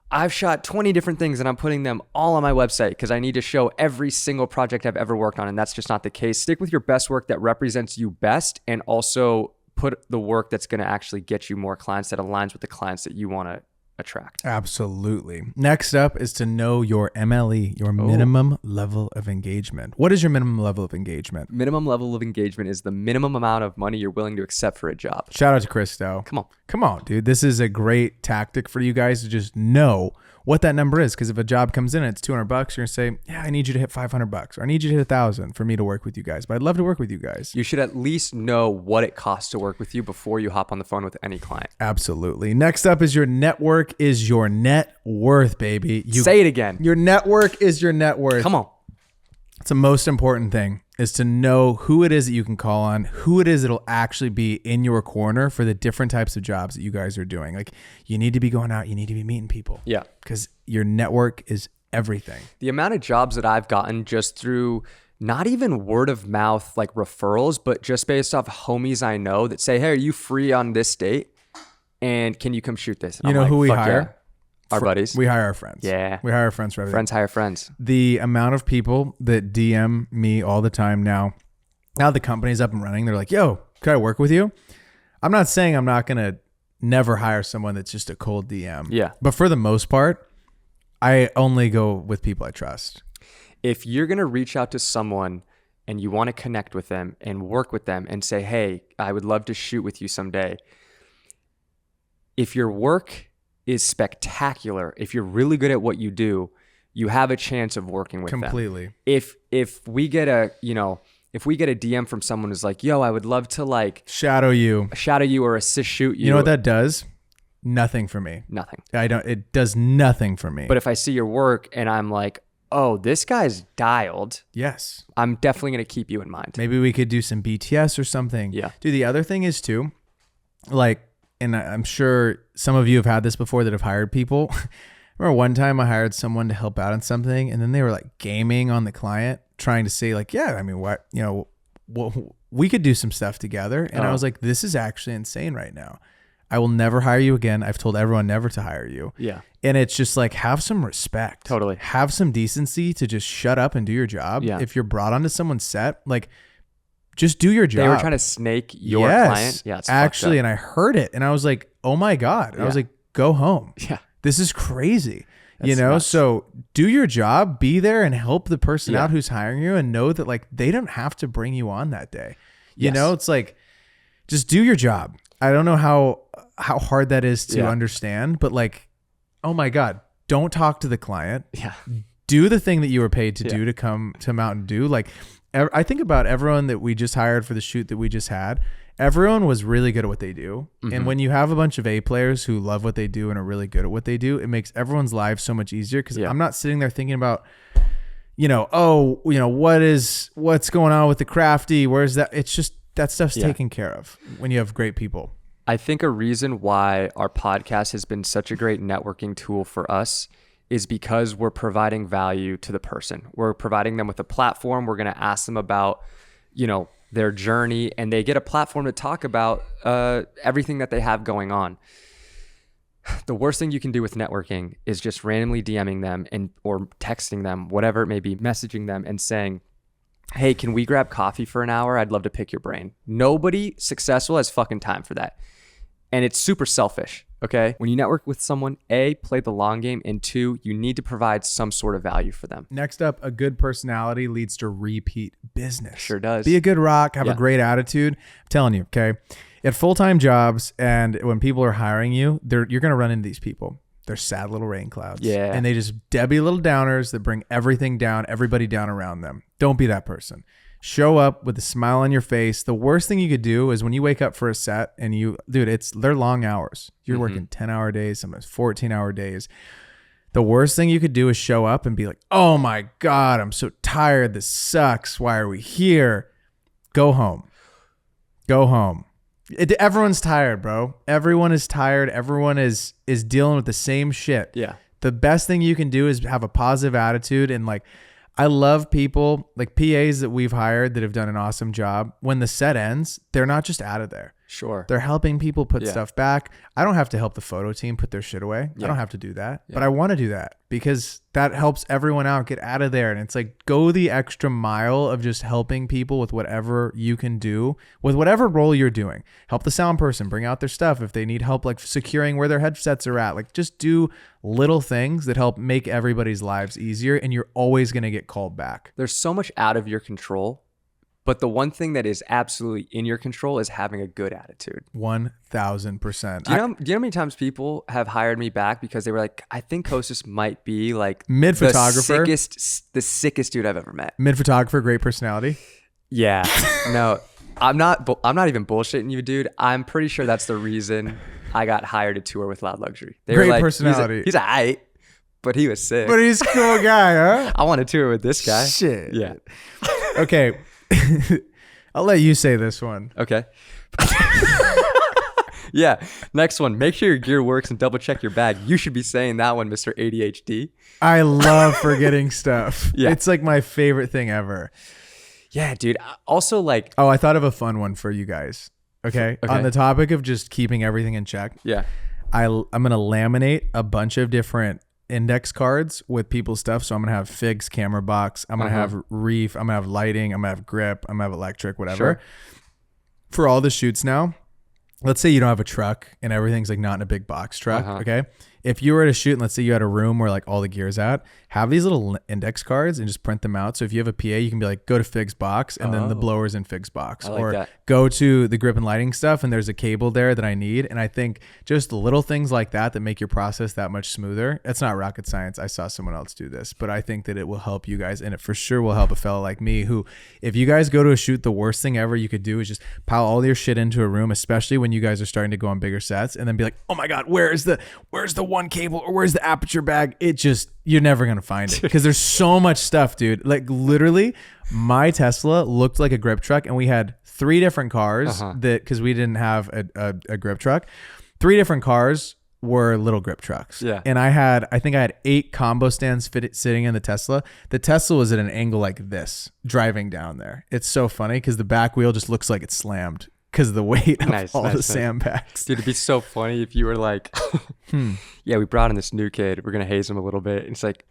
I've shot 20 different things and I'm putting them all on my website because I need to show every single project I've ever worked on. And that's just not the case. Stick with your best work that represents you best, and also put the work that's going to actually get you more clients, that aligns with the clients that you want to attract. Absolutely. Next up is to know your MLE, your minimum level of engagement. What is your minimum level of engagement? Minimum level of engagement is the minimum amount of money you're willing to accept for a job. Shout out to Christo. Come on, dude. This is a great tactic for you guys to just know what that number is. Because if a job comes in and it's $200, you're gonna say, yeah, I need you to hit $500, or I need you to hit 1,000 for me to work with you guys. But I'd love to work with you guys. You should at least know what it costs to work with you before you hop on the phone with any client. Absolutely. Next up is your network is your net worth, baby. Say it again. Your network is your net worth. Come on. It's the most important thing, is to know who it is that you can call on, who it is that'll actually be in your corner for the different types of jobs that you guys are doing. Like you need to be going out, you need to be meeting people. Yeah. Because your network is everything. The amount of jobs that I've gotten just through not even word of mouth, like referrals, but just based off homies I know that say, hey, are you free on this date? And can you come shoot this? And You know like, who we "Fuck hire? yeah." Our buddies. We hire our friends. Yeah. We hire our friends for everything. Friends hire friends. The amount of people that DM me all the time now the company's up and running, they're like, yo, could I work with you? I'm not saying I'm not going to never hire someone that's just a cold DM. Yeah. But for the most part, I only go with people I trust. If you're going to reach out to someone and you want to connect with them and work with them and say, hey, I would love to shoot with you someday. If your work is spectacular, if you're really good at what you do, you have a chance of working with them. Completely. If we get a DM from someone who's like, yo, I would love to like shadow you or assist shoot you. You know what that does? Nothing for me. Nothing. It does nothing for me. But if I see your work and I'm like, oh, this guy's dialed. Yes. I'm definitely going to keep you in mind. Maybe we could do some BTS or something. Yeah. Dude, the other thing is too, like, and I'm sure some of you have had this before that have hired people. Remember one time I hired someone to help out on something, and then they were like gaming on the client, trying to say like, yeah, I mean, what, you know, we could do some stuff together. And I was like, this is actually insane right now. I will never hire you again. I've told everyone never to hire you. Yeah. And it's just like, have some respect. Totally. Have some decency to just shut up and do your job. Yeah. If you're brought onto someone's set, like, just do your job. They were trying to snake your client. Yeah, it's actually, and I heard it, and I was like, "Oh my god!" And I was like, "Go home. Yeah, this is crazy." That's you know, nuts. so do your job, be there, and help the person out who's hiring you, and know that like they don't have to bring you on that day. You know, it's like just do your job. I don't know how hard that is to understand, but like, oh my god, don't talk to the client. Yeah, do the thing that you were paid to do to come to Mountain Dew. Like, I think about everyone that we just hired for the shoot that we just had. Everyone was really good at what they do. Mm-hmm. And when you have a bunch of A players who love what they do and are really good at what they do, it makes everyone's lives so much easier. Cause I'm not sitting there thinking about, you know, oh, you know, what's going on with the crafty? Where's that? It's just that stuff's taken care of when you have great people. I think a reason why our podcast has been such a great networking tool for us is because we're providing value to the person. We're providing them with a platform. We're going to ask them about, you know, their journey, and they get a platform to talk about everything that they have going on. The worst thing you can do with networking is just randomly DMing them or texting them, whatever it may be, messaging them and saying, hey, can we grab coffee for an hour? I'd love to pick your brain. Nobody successful has fucking time for that. And it's super selfish. Okay. When you network with someone, A, play the long game, and 2, you need to provide some sort of value for them. Next up, a good personality leads to repeat business. Sure does. Be a good rock, have a great attitude. I'm telling you, okay? At full-time jobs and when people are hiring you, you're going to run into these people. They're sad little rain clouds. Yeah. And they just Debbie little downers that bring everything down, everybody down around them. Don't be that person. Show up with a smile on your face. The worst thing you could do is when you wake up for a set and they're long hours. You're working 10-hour days, sometimes 14-hour days. The worst thing you could do is show up and be like, oh my God, I'm so tired. This sucks. Why are we here? Go home. Go home. Everyone's tired, bro. Everyone is tired. Everyone is dealing with the same shit. Yeah. The best thing you can do is have a positive attitude. And like, I love people like PAs that we've hired that have done an awesome job. When the set ends, they're not just out of there. Sure. They're helping people put stuff back. I don't have to help the photo team put their shit away. I don't have to do that, but I want to do that because that helps everyone out get out of there. And it's like, go the extra mile of just helping people with whatever you can do with whatever role you're doing. Help the sound person bring out their stuff. If they need help, like securing where their headsets are at, like just do little things that help make everybody's lives easier. And you're always going to get called back. There's so much out of your control. But the one thing that is absolutely in your control is having a good attitude. 1,000%. Do you know how many times people have hired me back because they were like, I think Kostas might be like mid photographer, the sickest dude I've ever met. Mid photographer, great personality. Yeah. No, I'm not even bullshitting you, dude. I'm pretty sure that's the reason I got hired to tour with Loud Luxury. They great were like, personality. He's aight, but he was sick. But he's a cool guy, huh? I want to tour with this guy. Shit. Yeah. Okay. I'll let you say this one. Okay. Yeah. Next one. Make sure your gear works and double check your bag. You should be saying that one, Mr. ADHD. I love forgetting stuff. Yeah. It's like my favorite thing ever. Yeah, dude. Also, like, oh, I thought of a fun one for you guys. Okay. On the topic of just keeping everything in check. Yeah. I'm going to laminate a bunch of different index cards with people's stuff. So I'm going to have Figs camera box. I'm going to have Reef. I'm going to have lighting. I'm going to have grip. I'm going to have electric, whatever. Sure. For all the shoots now, let's say you don't have a truck and everything's like not in a big box truck. Okay. If you were at a shoot and let's say you had a room where like all the gear's at, have these little index cards and just print them out. So if you have a PA, you can be like, go to Figs box and then the blower's in Figs box. I like or that. Go to the grip and lighting stuff and there's a cable there that I need. And I think just little things like that make your process that much smoother. It's not rocket science. I saw someone else do this, but I think that it will help you guys, and it for sure will help a fella like me who, if you guys go to a shoot, the worst thing ever you could do is just pile all your shit into a room, especially when you guys are starting to go on bigger sets, and then be like, oh my God, where's the one cable or where's the aperture bag? You're never going to find it because there's so much stuff, dude. Like literally my Tesla looked like a grip truck, and we had 3 different cars because we didn't have a grip truck. 3 different cars were little grip trucks. Yeah. And I think I had 8 combo stands sitting in the Tesla. The Tesla was at an angle like this driving down there. It's so funny because the back wheel just looks like it's slammed because of the weight of all the sandbags. Dude, it'd be so funny if you were like, yeah, we brought in this new kid. We're going to haze him a little bit. And it's like,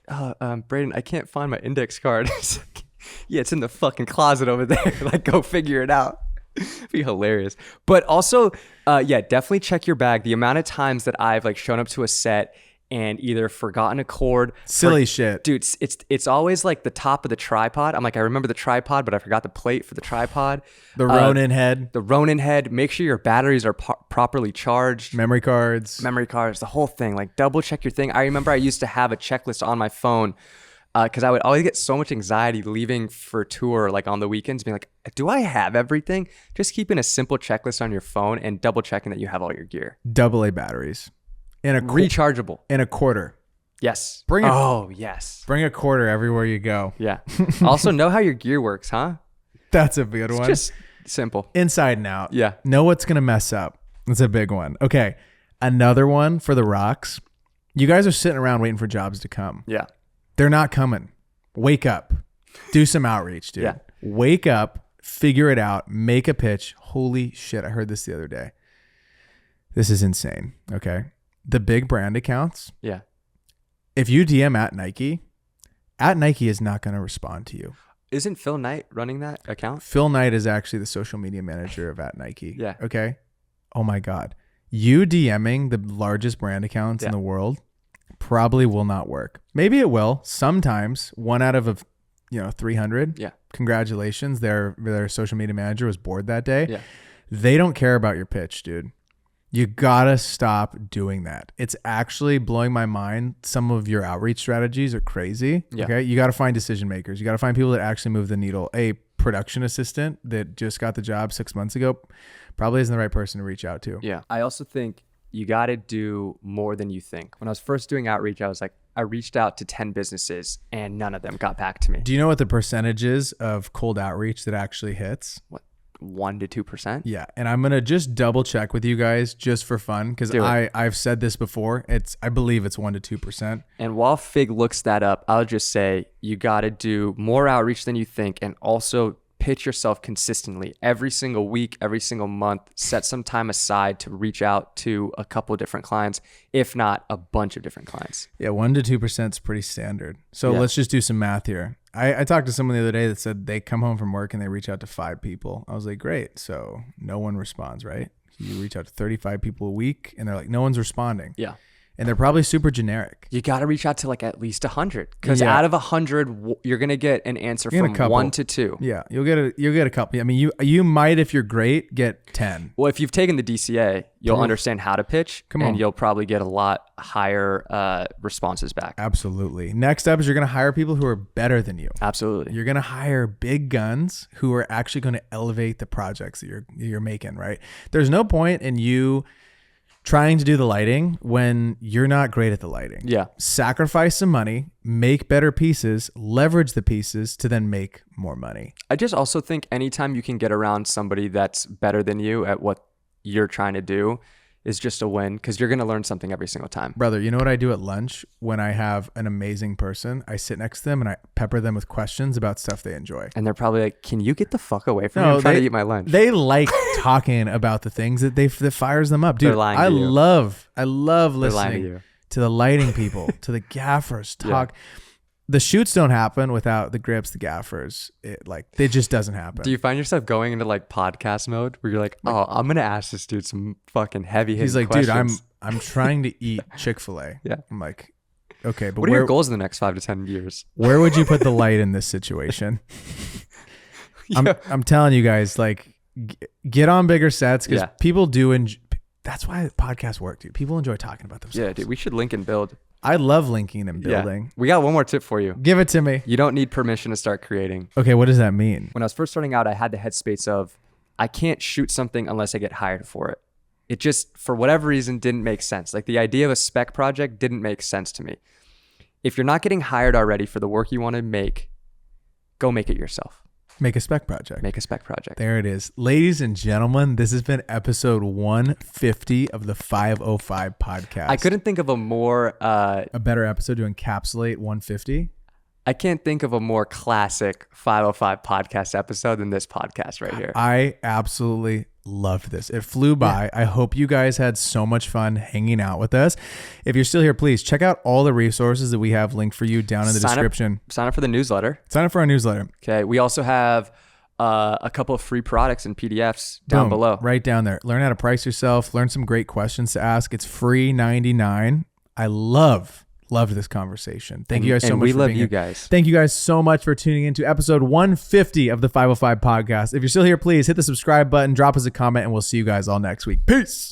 Braden, I can't find my index card. It's like, yeah, it's in the fucking closet over there. Like, go figure it out. It'd be hilarious. But also, yeah, definitely check your bag. The amount of times that I've like shown up to a set and either forgotten a cord. Silly shit. Dude, it's always like the top of the tripod. I'm like, I remember the tripod, but I forgot the plate for the tripod. The Ronin head. The Ronin head. Make sure your batteries are properly charged. Memory cards. The whole thing. Like, double check your thing. I remember I used to have a checklist on my phone because I would always get so much anxiety leaving for tour, like on the weekends, being like, do I have everything? Just keeping a simple checklist on your phone and double checking that you have all your gear. AA batteries. Rechargeable. In a quarter. Yes. Yes. Bring a quarter everywhere you go. Yeah. Also know how your gear works, huh? That's a good one. Just simple. Inside and out. Yeah. Know what's going to mess up. That's a big one. Okay. Another one for the rocks. You guys are sitting around waiting for jobs to come. Yeah. They're not coming. Wake up. Do some outreach, dude. Yeah. Wake up. Figure it out. Make a pitch. Holy shit. I heard this the other day. This is insane. Okay. The big brand accounts. Yeah. If you DM at Nike is not going to respond to you. Isn't Phil Knight running that account? Phil Knight is actually the social media manager of at Nike. Yeah. Okay. Oh my God. You DMing the largest brand accounts in the world probably will not work. Maybe it will. Sometimes 1 out of 300. Yeah. Congratulations. Their social media manager was bored that day. Yeah. They don't care about your pitch, dude. You gotta stop doing that. It's actually blowing my mind. Some of your outreach strategies are crazy. Yeah. Okay. You gotta find decision makers. You gotta find people that actually move the needle. A production assistant that just got the job 6 months ago probably isn't the right person to reach out to. Yeah. I also think you got to do more than you think. When I was first doing outreach, I reached out to 10 businesses and none of them got back to me. Do you know what the percentage is of cold outreach that actually hits? What? 1 to 2%? Yeah. And I'm going to just double check with you guys just for fun because I've said this before. I believe it's 1 to 2%. And while Fig looks that up, I'll just say you got to do more outreach than you think and also pitch yourself consistently every single week, every single month. Set some time aside to reach out to a couple of different clients, if not a bunch of different clients. Yeah, 1 to 2% is pretty standard. So let's just do some math here. I talked to someone the other day that said they come home from work and they reach out to 5 people. I was like, great. So no one responds, right? You reach out to 35 people a week and they're like, no one's responding. Yeah. And they're probably super generic. You got to reach out to like at least 100 because out of 100, you're going to get an answer from 1 to 2. Yeah, you'll get a couple. I mean, you might, if you're great, get 10. Well, if you've taken the DCA, you'll understand how to pitch and you'll probably get a lot higher responses back. Absolutely. Next up is you're going to hire people who are better than you. Absolutely. You're going to hire big guns who are actually going to elevate the projects that you're making, right? There's no point in you trying to do the lighting when you're not great at the lighting. Yeah. Sacrifice some money, make better pieces, leverage the pieces to then make more money. I just also think anytime you can get around somebody that's better than you at what you're trying to do is just a win because you're going to learn something every single time. Brother, you know what I do at lunch when I have an amazing person? I sit next to them and I pepper them with questions about stuff they enjoy. And they're probably like, can you get the fuck away from me? I'm trying to eat my lunch. They like talking about the things that fires them up. Dude, they're lying I to you. love listening to the lighting people, to the gaffers talk. Yeah. The shoots don't happen without the grips, the gaffers. It just doesn't happen. Do you find yourself going into like podcast mode where you're like, oh, I'm going to ask this dude some fucking heavy hitting questions? He's like, dude, I'm trying to eat Chick-fil-A. Yeah. I'm like, okay, but what are your goals in the next 5 to 10 years? Where would you put the light in this situation? I'm telling you guys, like, get on bigger sets because people do. That's why podcasts work, dude. People enjoy talking about themselves. Yeah, dude, we should link and build. I love linking and building. Yeah. We got one more tip for you. Give it to me. You don't need permission to start creating. Okay, what does that mean? When I was first starting out, I had the headspace of, I can't shoot something unless I get hired for it. It just, for whatever reason, didn't make sense. Like the idea of a spec project didn't make sense to me. If you're not getting hired already for the work you want to make, go make it yourself. Make a spec project. Make a spec project. There it is. Ladies and gentlemen, this has been episode 150 of the 505 podcast. I couldn't think of a more... a better episode to encapsulate 150. I can't think of a more classic 505 podcast episode than this podcast right here. I absolutely loved this. It flew by. I hope you guys had so much fun hanging out with us. If you're still here, please check out all the resources that we have linked for you down in the description. Sign up for the newsletter. Sign up for our newsletter. Okay. We also have a couple of free products and PDFs down below. Right down there. Learn how to price yourself. Learn some great questions to ask. It's free 99. I loved this conversation. Thank you guys so much for being here. We love you guys. Thank you guys so much for tuning into episode 150 of the 505 podcast. If you're still here, please hit the subscribe button, drop us a comment, and we'll see you guys all next week. Peace.